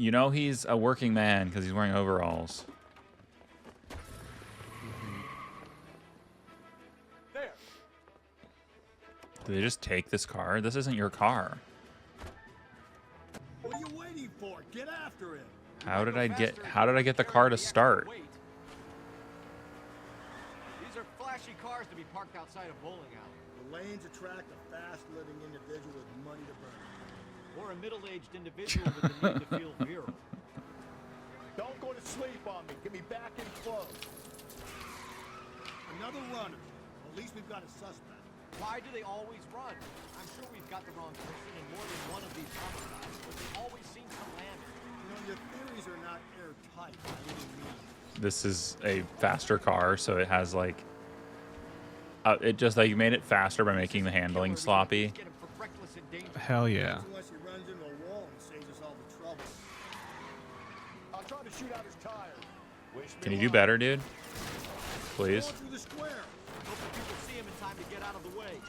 Speaker 1: a working man because he's wearing overalls.
Speaker 4: There.
Speaker 1: Did they just take this car? This isn't your car.
Speaker 5: What are you waiting for? Get after him.
Speaker 1: How did I get the car to start?
Speaker 8: These are flashy cars to be parked outside a bowling alley.
Speaker 5: The lanes attract a fast-living individual with money to burn.
Speaker 8: Or a middle-aged individual with the need to feel virile.
Speaker 5: Don't go to sleep on me. Get me back in close. Another runner. At least we've got a suspect.
Speaker 8: Why do they always run? I'm sure we've got the wrong person in more than one of these homicides, but they always seem to land it.
Speaker 5: You know, your theories are not airtight by any means.
Speaker 1: This is a faster car, so it has like it just like you made it faster by making the handling sloppy.
Speaker 2: hell yeah.
Speaker 5: Unless he runs into a wall and saves us all the trouble. I'll try to shoot out his tires. Wish me
Speaker 1: Can you do
Speaker 5: luck.
Speaker 1: better, dude? Please.
Speaker 5: Going through the square.
Speaker 8: Hoping people see him in time to get out of the way.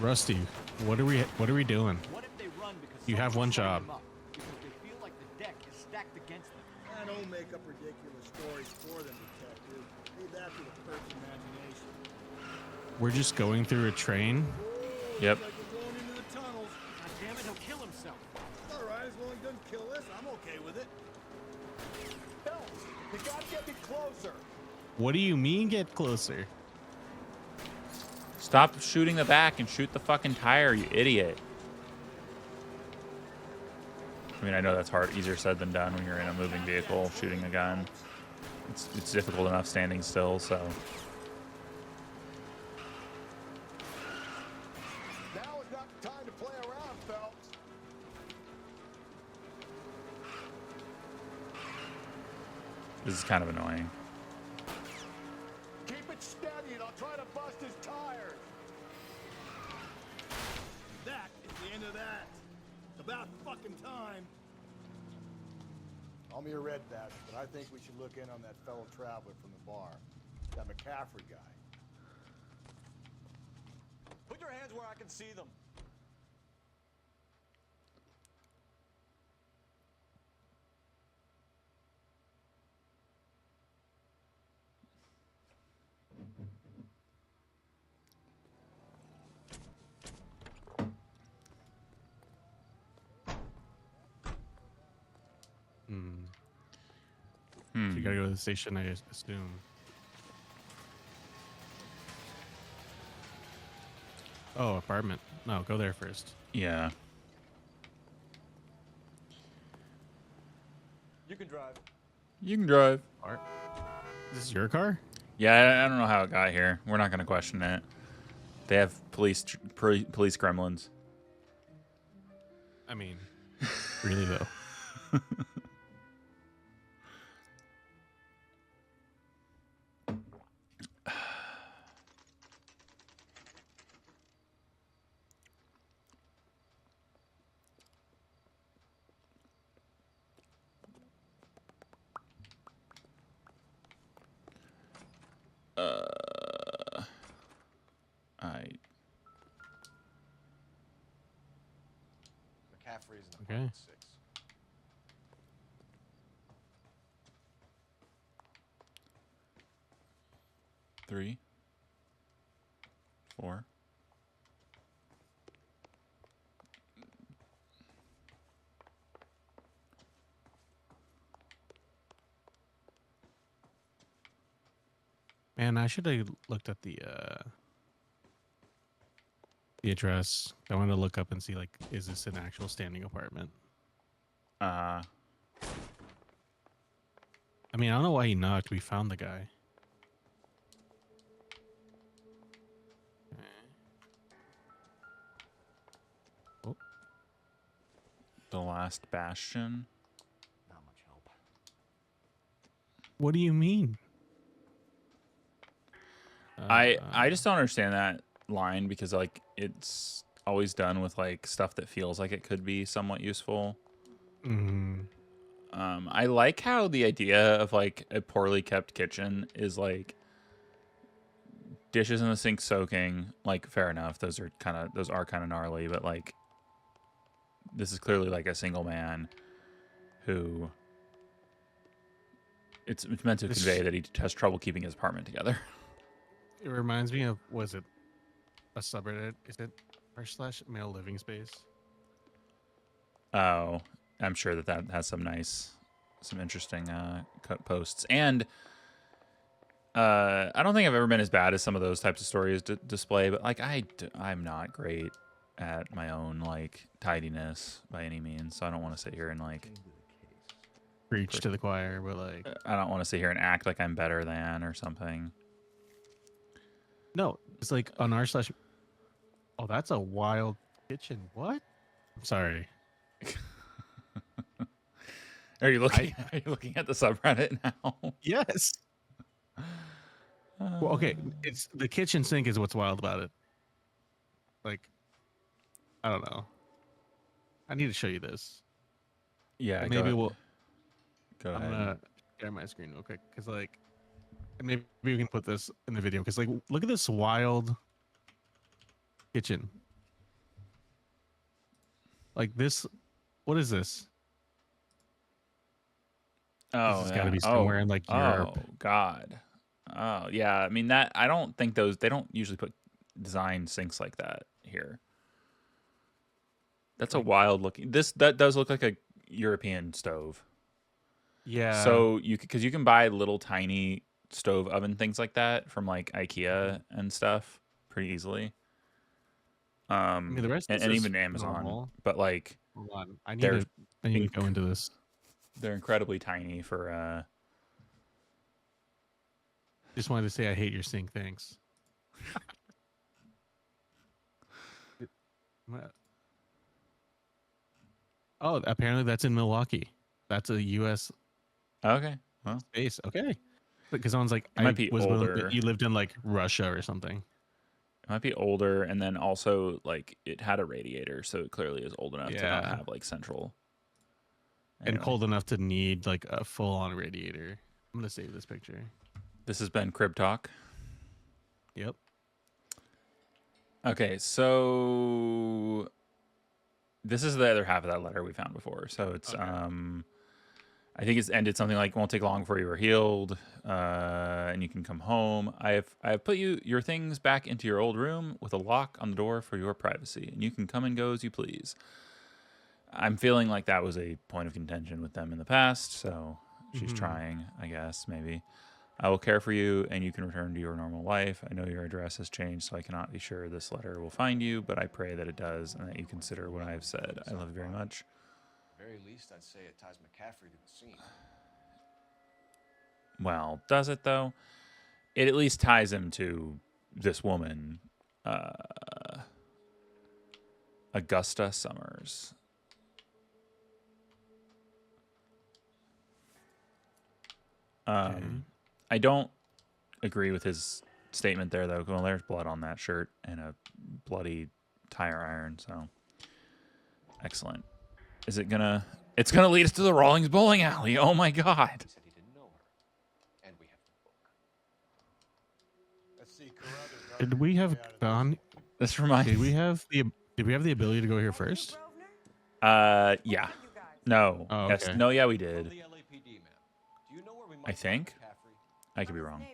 Speaker 2: Rusty, what are we doing?
Speaker 8: What if they run because
Speaker 2: You have one job.
Speaker 8: them up? Because they feel like the deck is stacked against them.
Speaker 5: I don't make up ridiculous stories for them, detective. Leave that to the first imagination.
Speaker 2: We're just going through a train.
Speaker 1: Yep.
Speaker 5: Like we're going into the tunnels.
Speaker 8: God damn it, he'll kill himself.
Speaker 5: All right, as long as he doesn't kill us, I'm okay with it. Phelps, you gotta get me closer.
Speaker 2: What do you mean get closer?
Speaker 1: Stop shooting the back and shoot the fucking tire, you idiot. I mean, I know that's easier said than done when you're in a moving vehicle shooting a gun. It's difficult enough standing still, so.
Speaker 5: Now is not the time to play around, Phelps.
Speaker 1: This is kind of annoying.
Speaker 5: Keep it steady and I'll try to bust his tires. That is the end of that. It's about fucking time. I'm your red badge, but I think we should look in on that fellow traveler from the bar. That McCaffrey guy.
Speaker 8: Put your hands where I can see them.
Speaker 2: So you gotta go to the station, I assume. Oh, apartment. No, go there first.
Speaker 1: Yeah.
Speaker 16: You can drive.
Speaker 1: You can drive.
Speaker 2: Is this your car?
Speaker 1: Yeah, I don't know how it got here. We're not going to question it. They have police gremlins.
Speaker 2: I mean, really though.
Speaker 16: McCaffrey's in
Speaker 2: Okay.
Speaker 16: apartment 6.
Speaker 1: Three. 4.
Speaker 2: Man, I should have looked at the address. I wanted to look up and see, like, is this an actual standing apartment? I mean, I don't know why he knocked. We found the guy. Oh.
Speaker 1: The Last Bastion.
Speaker 16: Not much help.
Speaker 2: What do you mean?
Speaker 1: I just don't understand that line because like it's always done with like stuff that feels like it could be somewhat useful. I like how the idea of like a poorly kept kitchen is like dishes in the sink soaking. Like fair enough, those are kind of gnarly, but like this is clearly like a single man who it's meant to convey that he has trouble keeping his apartment together.
Speaker 2: It reminds me of, was it a subreddit? Is it r/male living space?
Speaker 1: Oh, I'm sure that has some interesting posts. And I don't think I've ever been as bad as some of those types of stories display, but like I'm not great at my own like tidiness by any means. So I don't want to sit here and like
Speaker 2: Preach to the choir, but like
Speaker 1: I don't want to sit here and act like I'm better than or something.
Speaker 2: No, it's like on r/. Oh, that's a wild kitchen. What? I'm sorry.
Speaker 1: Are you looking at the subreddit now?
Speaker 2: Yes. Well, okay, it's the kitchen sink is what's wild about it. Like, I don't know. I need to show you this.
Speaker 1: Yeah,
Speaker 2: And maybe
Speaker 1: go
Speaker 2: I'm
Speaker 1: ahead.
Speaker 2: gonna share my screen real quick because like, and maybe we can put this in the video because like, look at this wild kitchen. Like this, what is this?
Speaker 1: Oh,
Speaker 2: this has got to be somewhere in like Europe.
Speaker 1: Oh God. Oh yeah. I mean that I don't think they don't usually put design sinks like that here. That's a wild looking. That does look like a European stove.
Speaker 2: Yeah.
Speaker 1: So because you can buy little tiny stove oven things like that from like IKEA and stuff pretty easily.
Speaker 2: I mean, the rest
Speaker 1: and
Speaker 2: is
Speaker 1: even Amazon,
Speaker 2: normal.
Speaker 1: but like
Speaker 2: Hold on. I need to go into this.
Speaker 1: They're incredibly tiny for
Speaker 2: Just wanted to say I hate your sink. Thanks. Oh, apparently that's in Milwaukee. That's a U.S.
Speaker 1: Okay. Well,
Speaker 2: space. Okay. Because someone's like,
Speaker 1: it might be older.
Speaker 2: You lived in like Russia or something.
Speaker 1: It might be older, and then also like it had a radiator, so it clearly is old enough to not have like central.
Speaker 2: And cold enough to need like a full-on radiator. I'm gonna save this picture.
Speaker 1: This has been Crib Talk.
Speaker 2: Yep.
Speaker 1: Okay, so this is the other half of that letter we found before. So it's I think it's ended something like won't take long before you are healed, and you can come home. I have put your things back into your old room with a lock on the door for your privacy, and you can come and go as you please. I'm feeling like that was a point of contention with them in the past, so she's trying, I guess, maybe. I will care for you, and you can return to your normal life. I know your address has changed, so I cannot be sure this letter will find you, but I pray that it does, and that you consider what I have said. I love you very much.
Speaker 16: very least, I'd say it ties McCaffrey to the scene.
Speaker 1: Well, does it though? It at least ties him to this woman, Augusta Summers. I don't agree with his statement there, though. Well, there's blood on that shirt and a bloody tire iron, so excellent. Is it gonna... It's gonna lead us to the Rawlings bowling alley. Oh my god.
Speaker 16: He said he didn't know her. And we have the book.
Speaker 5: Let's see, Carruthers.
Speaker 2: Did we have gone?
Speaker 1: This reminds...
Speaker 2: Did we have the ability to go here first?
Speaker 1: Yeah. No.
Speaker 2: Oh,
Speaker 1: Yes.
Speaker 2: okay.
Speaker 1: No, yeah, we did.
Speaker 16: The LAPD, ma'am. Do you know where we might
Speaker 1: I think.
Speaker 16: find McCaffrey?
Speaker 1: I could be wrong.
Speaker 11: Is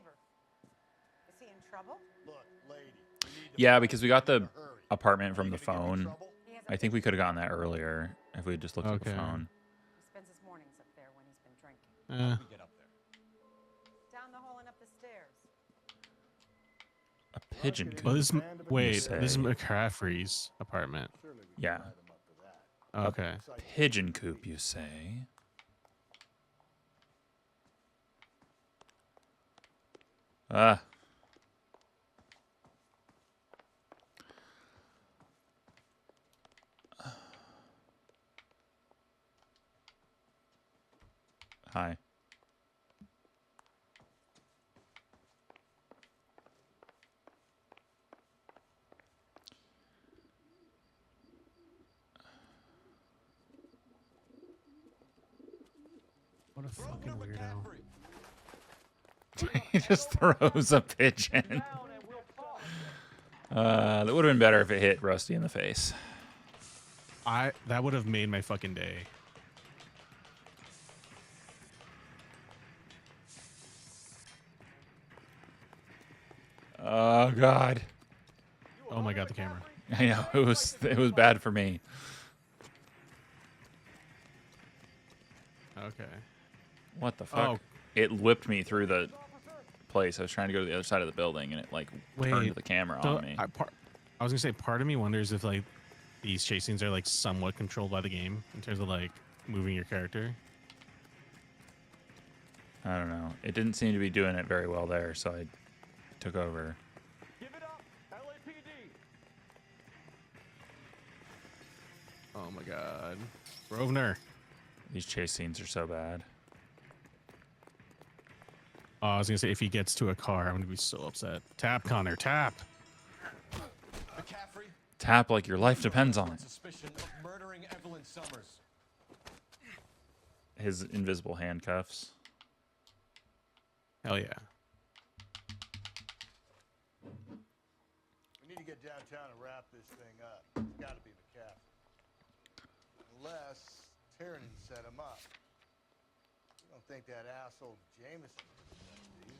Speaker 11: he in trouble?
Speaker 5: Look, lady.
Speaker 1: Yeah, because we got the apartment from the phone. I think we could have gotten that earlier if we had just looked at the
Speaker 2: Okay.
Speaker 1: phone.
Speaker 11: He spends his mornings up there when he's been drinking.
Speaker 16: We get up there.
Speaker 11: Down the hall and up the stairs.
Speaker 1: A pigeon coop.
Speaker 2: Well, this
Speaker 1: you
Speaker 2: this is
Speaker 1: say.
Speaker 2: McCaffrey's apartment.
Speaker 1: Yeah.
Speaker 2: Okay.
Speaker 1: Pigeon coop, you say? Ah. Hi.
Speaker 2: What a fucking weirdo.
Speaker 1: He just throws a pigeon. That would have been better if it hit Rusty in the face.
Speaker 2: That would have made my fucking day.
Speaker 1: Oh god.
Speaker 2: Oh my god, the camera.
Speaker 1: I know, it was bad for me.
Speaker 2: Okay.
Speaker 1: What the fuck?
Speaker 2: Oh.
Speaker 1: It whipped me through the place. I was trying to go to the other side of the building and it like turned the camera
Speaker 2: so
Speaker 1: on me.
Speaker 2: I was gonna say, part of me wonders if like these chase scenes are like somewhat controlled by the game in terms of like moving your character.
Speaker 1: I don't know. It didn't seem to be doing it very well there, so I took over.
Speaker 5: Give it up, LAPD.
Speaker 2: Oh my god. Grosvenor.
Speaker 1: These chase scenes are so bad.
Speaker 2: Oh, I was gonna say, if he gets to a car, I'm gonna be so upset. Tap, Connor, tap.
Speaker 16: McCaffrey?
Speaker 1: Tap like your life depends on it.
Speaker 16: Suspicion of murdering Evelyn Summers.
Speaker 1: His invisible handcuffs.
Speaker 2: Hell yeah.
Speaker 5: We need to get downtown and wrap this thing up. It's got to be McCaffrey. Unless Tiernan set him up. You don't think that asshole Jameson did that, do you?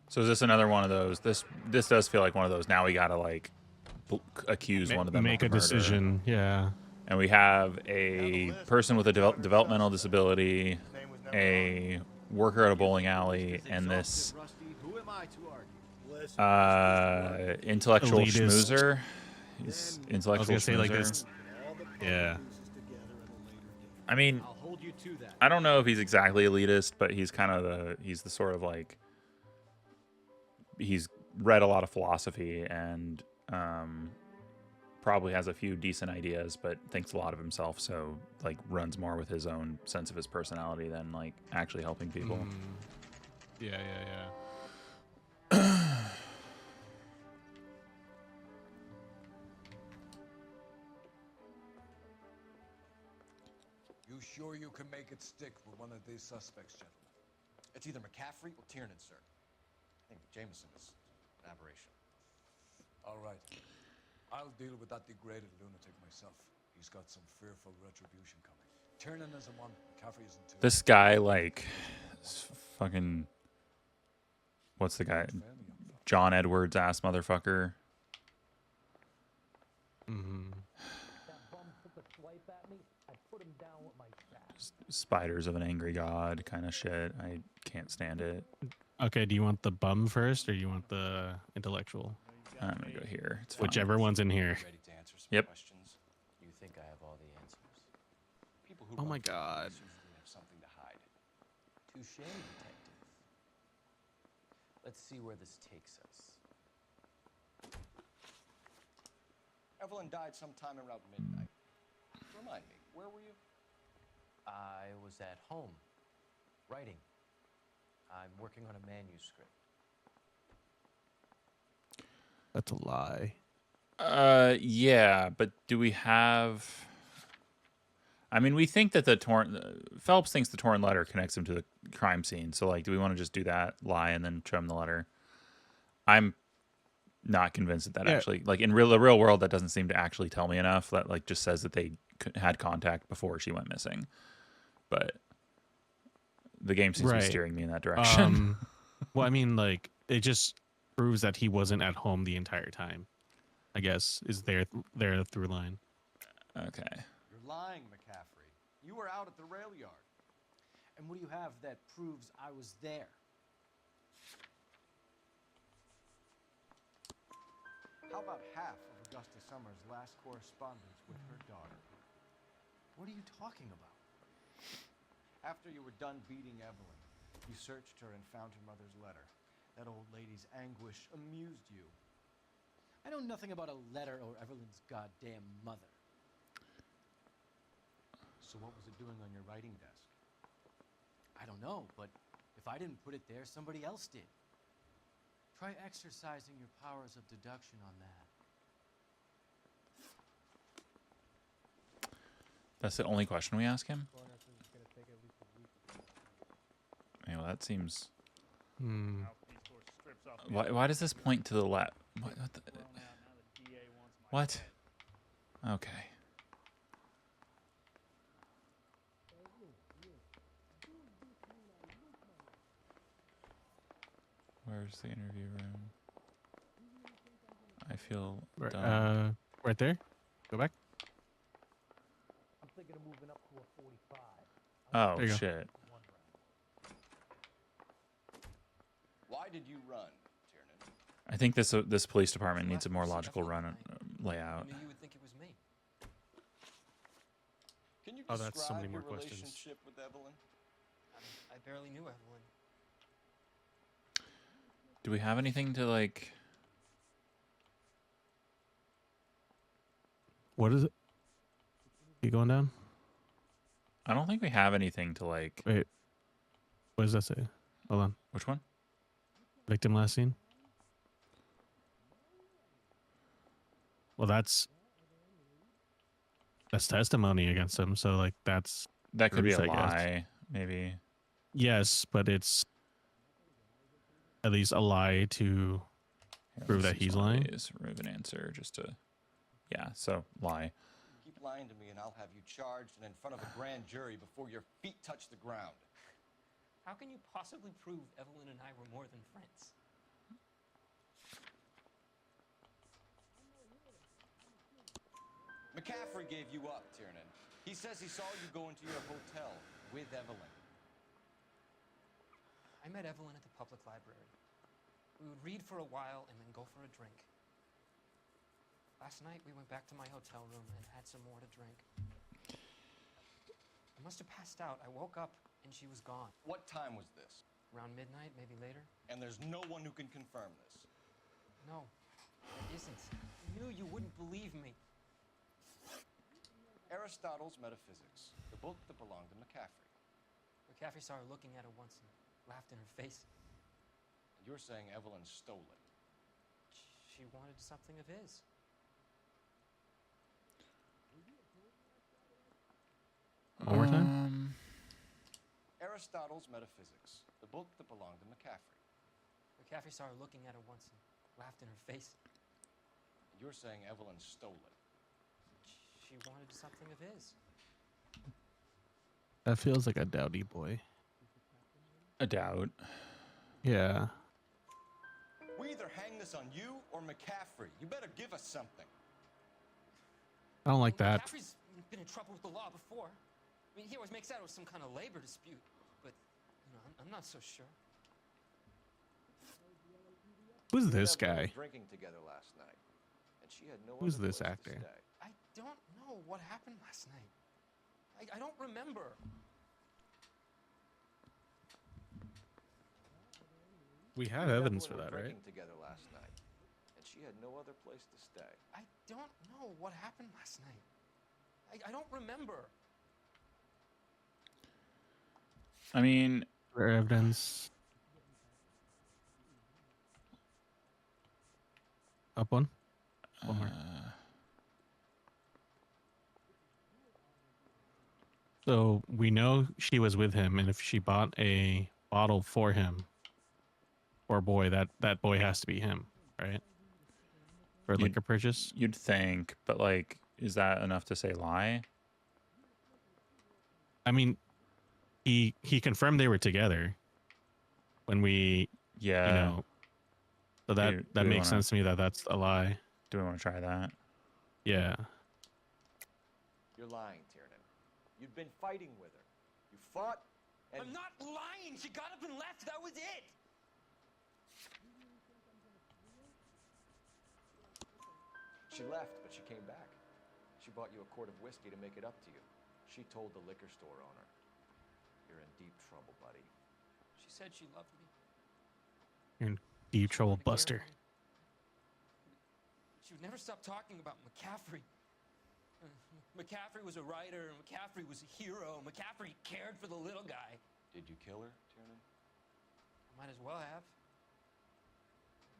Speaker 1: So is this another one of those? This does feel like one of those. Now we gotta like accuse one of them.
Speaker 2: Make a
Speaker 1: of murder.
Speaker 2: decision. Yeah.
Speaker 1: And we have a person with a developmental disability, a worker at a bowling alley, and this intellectual
Speaker 2: Elitist.
Speaker 1: schmoozer. He's intellectual
Speaker 2: I was gonna say, like,
Speaker 1: schmoozer.
Speaker 2: this. Yeah.
Speaker 1: I mean, I don't know if he's exactly elitist, but he's kind of he's the sort of like, he's read a lot of philosophy and probably has a few decent ideas, but thinks a lot of himself, so like runs more with his own sense of his personality than like actually helping people.
Speaker 2: Yeah.
Speaker 17: You sure you can make it stick with one of these suspects, gentlemen?
Speaker 16: It's either McCaffrey or Tiernan, sir. I think Jameson is an aberration.
Speaker 17: All right. I'll deal with that degraded lunatic myself. He's got some fearful retribution coming. Tiernan isn't one, McCaffrey isn't two.
Speaker 1: This guy, like, fucking, what's the guy? John Edwards ass motherfucker. Spiders of an angry god kind of shit. I can't stand it.
Speaker 2: Okay, do you want the bum first or you want the intellectual?
Speaker 1: I'm gonna go here. It's fine.
Speaker 2: Whichever one's in here.
Speaker 16: Ready to answer some
Speaker 1: Yep.
Speaker 16: questions?
Speaker 6: You think I have all the answers?
Speaker 16: People People who
Speaker 2: Oh
Speaker 16: run
Speaker 2: my
Speaker 16: for the
Speaker 2: God.
Speaker 16: police usually have something to hide.
Speaker 18: Touche, detective. Let's see where this takes us.
Speaker 8: Evelyn died sometime around midnight. Remind me, where were you?
Speaker 18: I was at home, writing. I'm working on a manuscript.
Speaker 2: That's a lie.
Speaker 1: Yeah, but do we have? I mean, we think that the torn Phelps thinks the torn letter connects him to the crime scene. So, like, do we want to just do that lie and then show him the letter? I'm not convinced that
Speaker 2: Yeah.
Speaker 1: actually, like, in the real world, that doesn't seem to actually tell me enough. That like just says that they had contact before she went missing, but the game seems to be steering me in that direction.
Speaker 2: Well, I mean, like, it just proves that he wasn't at home the entire time. I guess is their through line.
Speaker 1: Okay.
Speaker 8: You're lying, McCaffrey. You were out at the rail yard.
Speaker 13: And what do you have that proves I was there?
Speaker 8: How about half of Augusta Summers' last correspondence with her daughter?
Speaker 13: What are you talking about?
Speaker 8: After you were done beating Evelyn, you searched her and found her mother's letter. That old lady's anguish amused you.
Speaker 13: I know nothing about a letter or Evelyn's goddamn mother.
Speaker 8: So what was it doing on your writing desk?
Speaker 13: I don't know, but if I didn't put it there, somebody else did. Try exercising your powers of deduction on that.
Speaker 1: That's the only question we ask him. Yeah, well, that seems. Why does this point to the left? What? Okay. Where's the interview room? I feel dumb.
Speaker 2: Right there. Go back.
Speaker 10: I'm thinking of moving up to a 45.
Speaker 1: Oh
Speaker 2: There you go.
Speaker 1: shit.
Speaker 8: Why did you run, Tiernan?
Speaker 1: I think this police department needs a more logical run layout.
Speaker 18: I knew you would think it was me.
Speaker 8: Can you
Speaker 2: Oh,
Speaker 8: describe
Speaker 2: that's so many
Speaker 8: your
Speaker 2: more questions.
Speaker 8: relationship with Evelyn?
Speaker 18: I barely knew Evelyn.
Speaker 1: Do we have anything to like?
Speaker 2: What is it? You going down?
Speaker 1: I don't think we have anything to like.
Speaker 2: Wait. What does that say? Hold on.
Speaker 1: Which one?
Speaker 2: Victim last seen. Well, that's testimony against him. So like that
Speaker 1: could be a
Speaker 2: proof, I guess.
Speaker 1: lie, maybe.
Speaker 2: Yes, but it's at least a lie to prove that he's lying.
Speaker 1: Remove an answer just to. Yeah. So lie.
Speaker 8: Keep lying to me and I'll have you charged and in front of a grand jury before your feet touch the ground.
Speaker 18: How can you possibly prove Evelyn and I were more than friends?
Speaker 8: McCaffrey gave you up, Tiernan. He says he saw you go into your hotel with Evelyn.
Speaker 18: I met Evelyn at the public library. We would read for a while and then go for a drink. Last night, we went back to my hotel room and had some more to drink. I must have passed out. I woke up and she was gone.
Speaker 8: What time was this?
Speaker 18: Around midnight, maybe later.
Speaker 8: And there's no one who can confirm this.
Speaker 18: No, there isn't. I knew you wouldn't believe me.
Speaker 8: Aristotle's Metaphysics, the book that belonged to McCaffrey.
Speaker 18: McCaffrey saw her looking at it once and laughed in her face.
Speaker 8: And you're saying Evelyn stole it.
Speaker 18: She wanted something of his.
Speaker 2: One more time.
Speaker 8: Aristotle's Metaphysics, the book that belonged to McCaffrey.
Speaker 18: McCaffrey saw her looking at it once and laughed in her face.
Speaker 8: And you're saying Evelyn stole it.
Speaker 18: She wanted something of his.
Speaker 2: That feels like a dowdy boy.
Speaker 1: A doubt.
Speaker 2: Yeah.
Speaker 8: We either hang this on you or McCaffrey. You better give us something.
Speaker 2: I don't like that.
Speaker 18: McCaffrey's been in trouble with the law before. I mean, he always makes out it was some kind of labor dispute, but you know, I'm not so sure.
Speaker 2: Who's this guy?
Speaker 8: Drinking together last night, and she had no
Speaker 2: Who's
Speaker 8: other
Speaker 2: this
Speaker 8: choice to
Speaker 2: actor?
Speaker 8: stay.
Speaker 18: I don't know what happened last night. I don't remember.
Speaker 2: We have
Speaker 16: You and
Speaker 2: evidence for
Speaker 16: Evelyn were
Speaker 2: that, right?
Speaker 16: drinking together last night, and she had no other place to stay.
Speaker 18: I don't know what happened last night. I don't remember.
Speaker 1: I mean,
Speaker 2: For evidence. Up one. One more. So we know she was with him, and if she bought a bottle for him or boy, that boy has to be him, right? For
Speaker 1: You'd-
Speaker 2: liquor purchase.
Speaker 1: You'd think, but like, is that enough to say lie?
Speaker 2: I mean, he confirmed they were together when we,
Speaker 1: Yeah.
Speaker 2: you know, so that
Speaker 1: Do we
Speaker 2: makes
Speaker 1: wanna-
Speaker 2: sense to me that that's a lie.
Speaker 1: Do we want to try that?
Speaker 2: Yeah.
Speaker 16: You're lying, Tiernan. You'd been fighting with her. You fought, and
Speaker 18: I'm not lying. She got up and left. That was it.
Speaker 16: she left, but she came back. She bought you a quart of whiskey to make it up to you. She told the liquor store owner. You're in deep trouble, buddy.
Speaker 18: She said she loved me.
Speaker 2: You're in deep trouble, Buster.
Speaker 18: She would never stop talking about McCaffrey. McCaffrey was a writer, and McCaffrey was a hero. McCaffrey cared for the little guy.
Speaker 16: Did you kill her, Tiernan?
Speaker 18: I might as well have.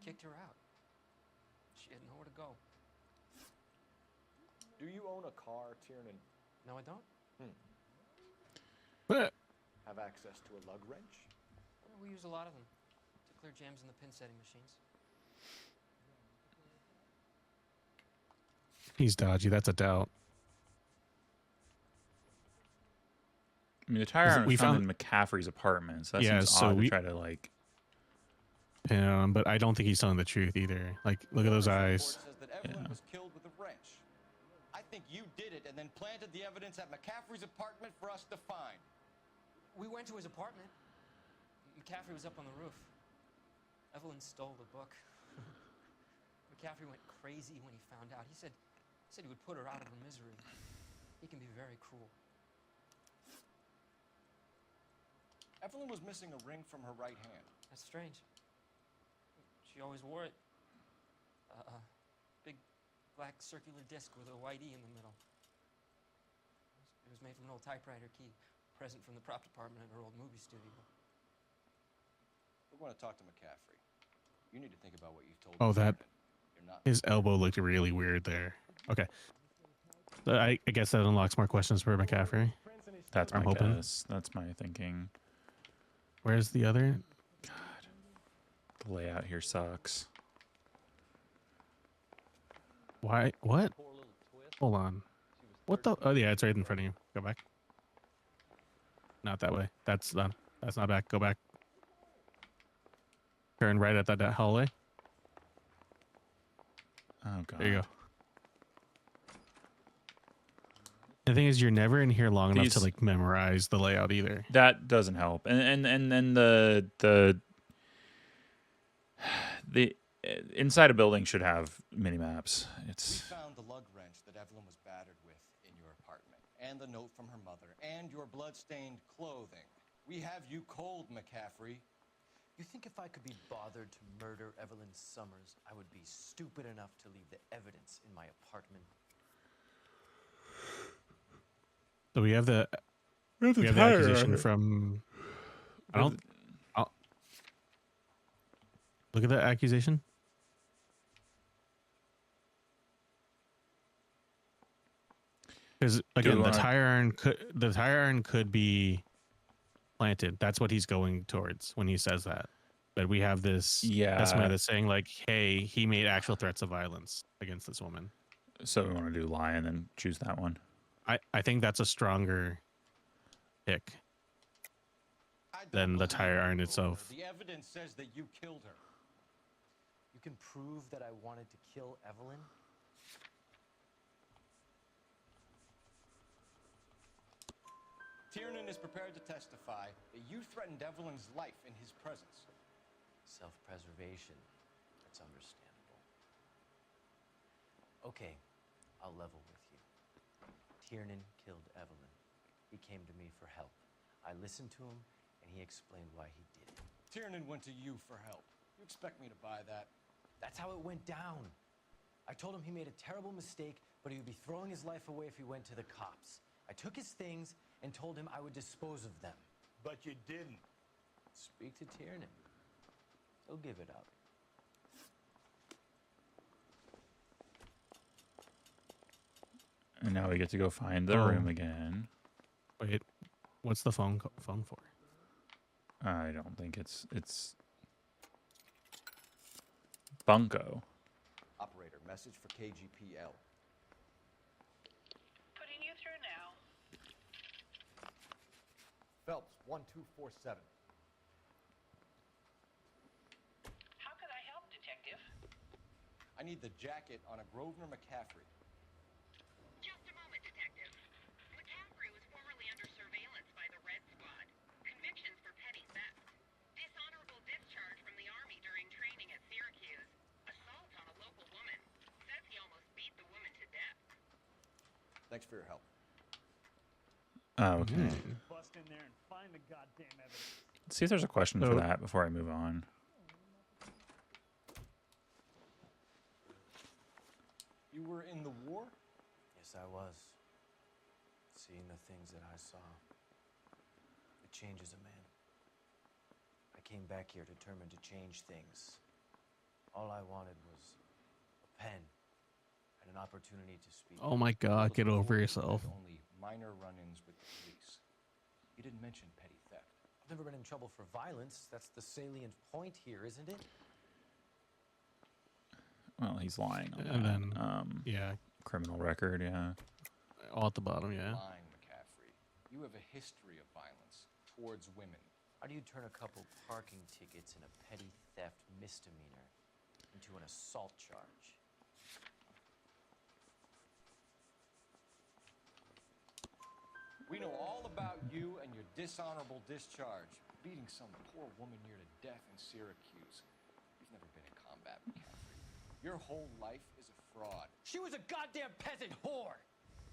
Speaker 18: Kicked her out. She had nowhere to go.
Speaker 16: Do you own a car, Tiernan?
Speaker 18: No, I don't.
Speaker 16: Have access to a lug wrench?
Speaker 18: Well, we use a lot of them to clear jams in the pin setting machines.
Speaker 2: He's dodgy. That's a doubt.
Speaker 1: I mean, the tire iron
Speaker 2: We
Speaker 1: was found
Speaker 2: found-
Speaker 1: in McCaffrey's apartment, so that
Speaker 2: Yeah,
Speaker 1: seems
Speaker 2: so
Speaker 1: odd
Speaker 2: we-
Speaker 1: to try to like.
Speaker 2: But I don't think he's telling the truth either. Like, look at those eyes.
Speaker 8: Says that Evelyn was killed with a wrench. I think you did it and then planted the evidence at McCaffrey's apartment for us to find.
Speaker 18: We went to his apartment. McCaffrey was up on the roof. Evelyn stole the book. McCaffrey went crazy when he found out. He said he would put her out of her misery. He can be very cruel.
Speaker 8: Evelyn was missing a ring from her right hand.
Speaker 18: That's strange. She always wore it. Big black circular disc with a white E in the middle. It was made from an old typewriter key, present from the prop department at her old movie studio.
Speaker 8: We're going to talk to McCaffrey. You need to think about what you've told
Speaker 2: Oh,
Speaker 8: me,
Speaker 2: that
Speaker 8: Tiernan. You're not.
Speaker 2: his elbow looked really weird there. Okay. So I guess that unlocks more questions for McCaffrey.
Speaker 1: That's
Speaker 2: I'm
Speaker 1: my
Speaker 2: hoping.
Speaker 1: guess. That's my thinking.
Speaker 2: Where's the other?
Speaker 1: The layout here sucks.
Speaker 2: Why? What? Hold on. What the? Oh yeah, it's right in front of you. Go back. Not that way. That's not back. Go back. Turn right at that hallway.
Speaker 1: Oh god.
Speaker 2: There you go. The thing is, you're never in here long enough to
Speaker 1: These-
Speaker 2: like memorize the layout either.
Speaker 1: That doesn't help. And then the inside a building should have mini maps.
Speaker 8: We
Speaker 1: It's
Speaker 8: found the lug wrench that Evelyn was battered with in your apartment, and the note from her mother, and your blood-stained clothing. We have you cold, McCaffrey.
Speaker 13: You think if I could be bothered to murder Evelyn Summers, I would be stupid enough to leave the evidence in my apartment?
Speaker 2: So we have the
Speaker 1: We have the
Speaker 2: we have the
Speaker 1: tire
Speaker 2: accusation
Speaker 1: iron.
Speaker 2: from. I
Speaker 1: We have
Speaker 2: don't. I'll, look at that accusation. Because again,
Speaker 1: we
Speaker 2: the
Speaker 1: wanna-
Speaker 2: tire iron could be planted. That's what he's going towards when he says that. But we have this testimony that's saying like, hey, he made actual threats of violence against this woman.
Speaker 1: So we want to do lie and then choose that one.
Speaker 2: I think that's a stronger pick than the tire iron itself.
Speaker 8: The evidence says that you killed her.
Speaker 13: You can prove that I wanted to kill Evelyn?
Speaker 8: Tiernan is prepared to testify that you threatened Evelyn's life in his presence.
Speaker 13: Self-preservation. That's understandable. Okay, I'll level with you. Tiernan killed Evelyn.
Speaker 19: He came to me for help. I listened to him, and he explained why he did it.
Speaker 16: Tiernan went to you for help. You expect me to buy that?
Speaker 19: That's how it went down. I told him he made a terrible mistake, but he would be throwing his life away if he went to the cops. I took his things and told him I would dispose of them.
Speaker 5: But you didn't.
Speaker 19: Speak to Tiernan. He'll give it up.
Speaker 1: And now we get to go find the room again.
Speaker 2: Wait, what's the phone for?
Speaker 1: I don't think it's Bunko.
Speaker 16: Operator, message for KGPL.
Speaker 11: Putting you through now.
Speaker 16: Phelps, 1247.
Speaker 11: How could I help, Detective?
Speaker 16: I need the jacket on a Grosvenor McCaffrey.
Speaker 11: Just a moment, Detective. McCaffrey was formerly under surveillance by the Red Squad. Convictions for petty theft. Dishonorable discharge from the Army during training at Syracuse. Assault on a local woman. Says he almost beat the woman to death.
Speaker 16: Thanks for your help.
Speaker 1: Oh, okay.
Speaker 10: Bust in there and find the goddamn evidence.
Speaker 1: Let's see if there's a question for that before I move on.
Speaker 16: You were in the war?
Speaker 19: Yes, I was. Seeing the things that I saw, it changes a man. I came back here determined to change things. All I wanted was a pen and an opportunity to speak.
Speaker 2: Oh my God, get over yourself.
Speaker 16: Only minor run-ins with the police. You didn't mention petty theft.
Speaker 19: I've never been in trouble for violence. That's the salient point here, isn't it?
Speaker 1: Well, he's lying on
Speaker 2: And
Speaker 1: that.
Speaker 2: then, yeah.
Speaker 1: Criminal record, yeah.
Speaker 2: All at the bottom, yeah.
Speaker 16: Lying, McCaffrey. You have a history of violence towards women.
Speaker 19: How do you turn a couple parking tickets and a petty theft misdemeanor into an assault charge?
Speaker 16: We know all about you and your dishonorable discharge. Beating some poor woman near to death in Syracuse. You've never been in combat, McCaffrey. Your whole life is a fraud.
Speaker 19: She was a goddamn peasant whore.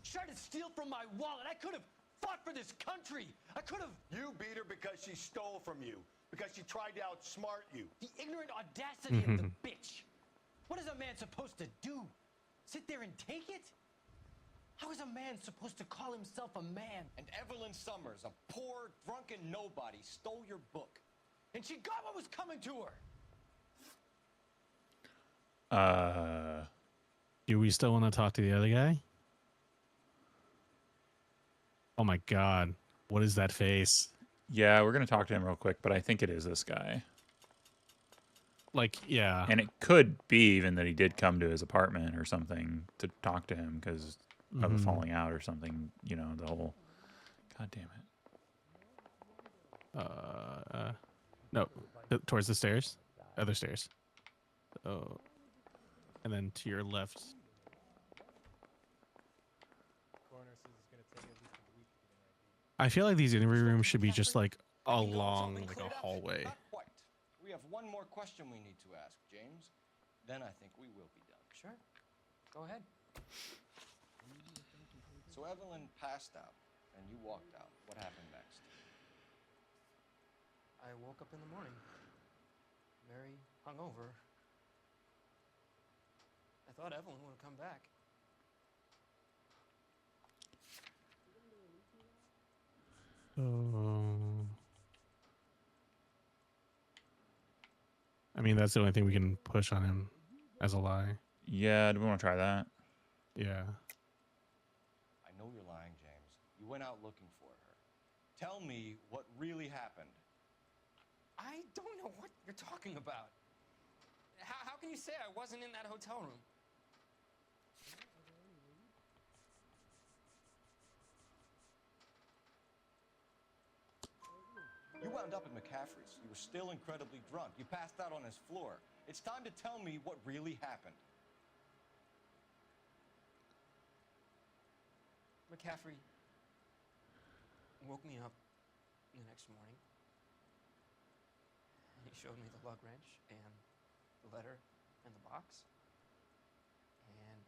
Speaker 19: She tried to steal from my wallet. I could have fought for this country. I could have.
Speaker 5: You beat her because she stole from you. Because she tried to outsmart you.
Speaker 19: The ignorant audacity of the bitch. What is a man supposed to do? Sit there and take it? How is a man supposed to call himself a man?
Speaker 16: And Evelyn Summers, a poor, drunken nobody, stole your book.
Speaker 19: And she got what was coming to her.
Speaker 2: Do we still want to talk to the other guy? Oh my God. What is that face?
Speaker 1: Yeah, we're going to talk to him real quick, but I think it is this guy.
Speaker 2: Like, yeah.
Speaker 1: And it could be even that he did come to his apartment or something to talk to him because of a falling out or something, you know, the whole... God damn it.
Speaker 2: No, towards the stairs. Other stairs. Oh. And then to your left. I feel like these interview rooms should be just like along like a hallway.
Speaker 16: Not quite. We have one more question we need to ask, James. Then I think we will be done.
Speaker 18: Sure. Go ahead.
Speaker 16: So Evelyn passed out, and you walked out. What happened next?
Speaker 18: I woke up in the morning, very hungover. I thought Evelyn would have come back.
Speaker 2: I mean, that's the only thing we can push on him as a lie.
Speaker 1: Yeah, do we want to try that?
Speaker 2: Yeah.
Speaker 16: I know you're lying, James. You went out looking for her. Tell me what really happened.
Speaker 18: I don't know what you're talking about. How can you say I wasn't in that hotel room?
Speaker 16: You wound up at McCaffrey's. You were still incredibly drunk. You passed out on his floor. It's time to tell me what really happened.
Speaker 18: McCaffrey woke me up the next morning. He showed me the lug wrench and the letter and the box. And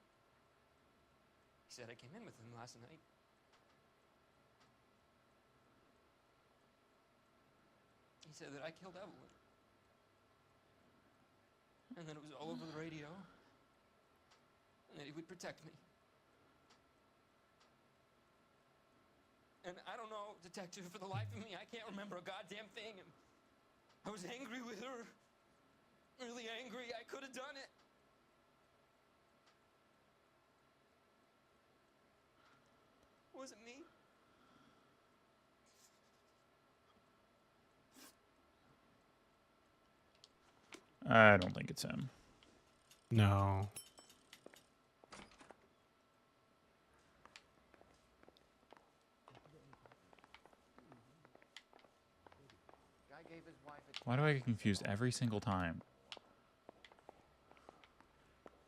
Speaker 18: he said I came in with him last night. said that I killed Evelyn. And that it was all over the radio. And that he would protect me. And I don't know, detective, for the life of me, I can't remember a goddamn thing. And I was angry with her. Really angry. I could have done it. It wasn't me.
Speaker 1: I don't think it's him.
Speaker 2: No.
Speaker 8: Guy gave his wife a
Speaker 1: Why do I get confused every single time?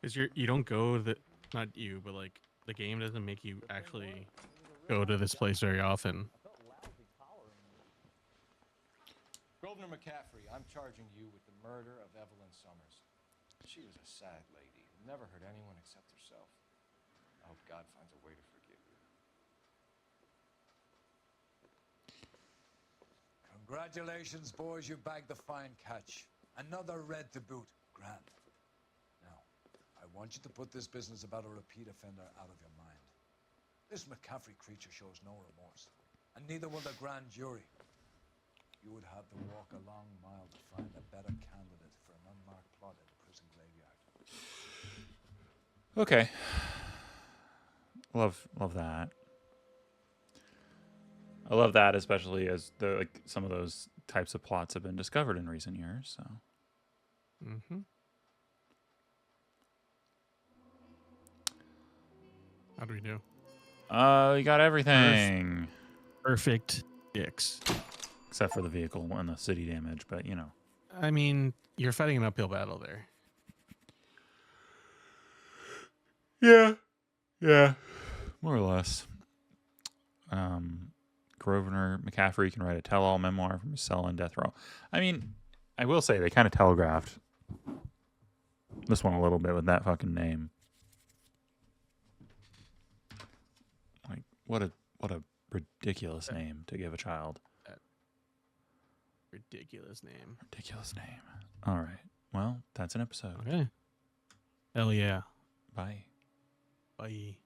Speaker 2: Because you don't go to the, not you, but like the game doesn't make you actually go to this place very often.
Speaker 16: Grosvenor McCaffrey, I'm charging you with the murder of Evelyn Summers. She was a sad lady who never hurt anyone except herself. I hope God finds a way to forgive you.
Speaker 17: Congratulations, boys. You bagged the fine catch. Another red to boot. Grand. Now, I want you to put this business about a repeat offender out of your mind. This McCaffrey creature shows no remorse, and neither will the grand jury. You would have to walk a long mile to find a better candidate for an unmarked plot in the prison graveyard.
Speaker 1: Okay. Love that. I love that, especially as some of those types of plots have been discovered in recent years. So.
Speaker 2: Mm-hmm. How do we do?
Speaker 1: You got everything.
Speaker 2: Perfect dicks.
Speaker 1: Except for the vehicle and the city damage, but you know.
Speaker 2: I mean, you're fighting an uphill battle there.
Speaker 1: Yeah. More or less. Grosvenor McCaffrey can write a tell-all memoir from his cell on death row. I mean, I will say they kind of telegraphed this one a little bit with that fucking name. Like, what a ridiculous name to give a child.
Speaker 2: Ridiculous name.
Speaker 1: Ridiculous name. All right. Well, that's an episode.
Speaker 2: Okay. Hell yeah.
Speaker 1: Bye.
Speaker 2: Bye.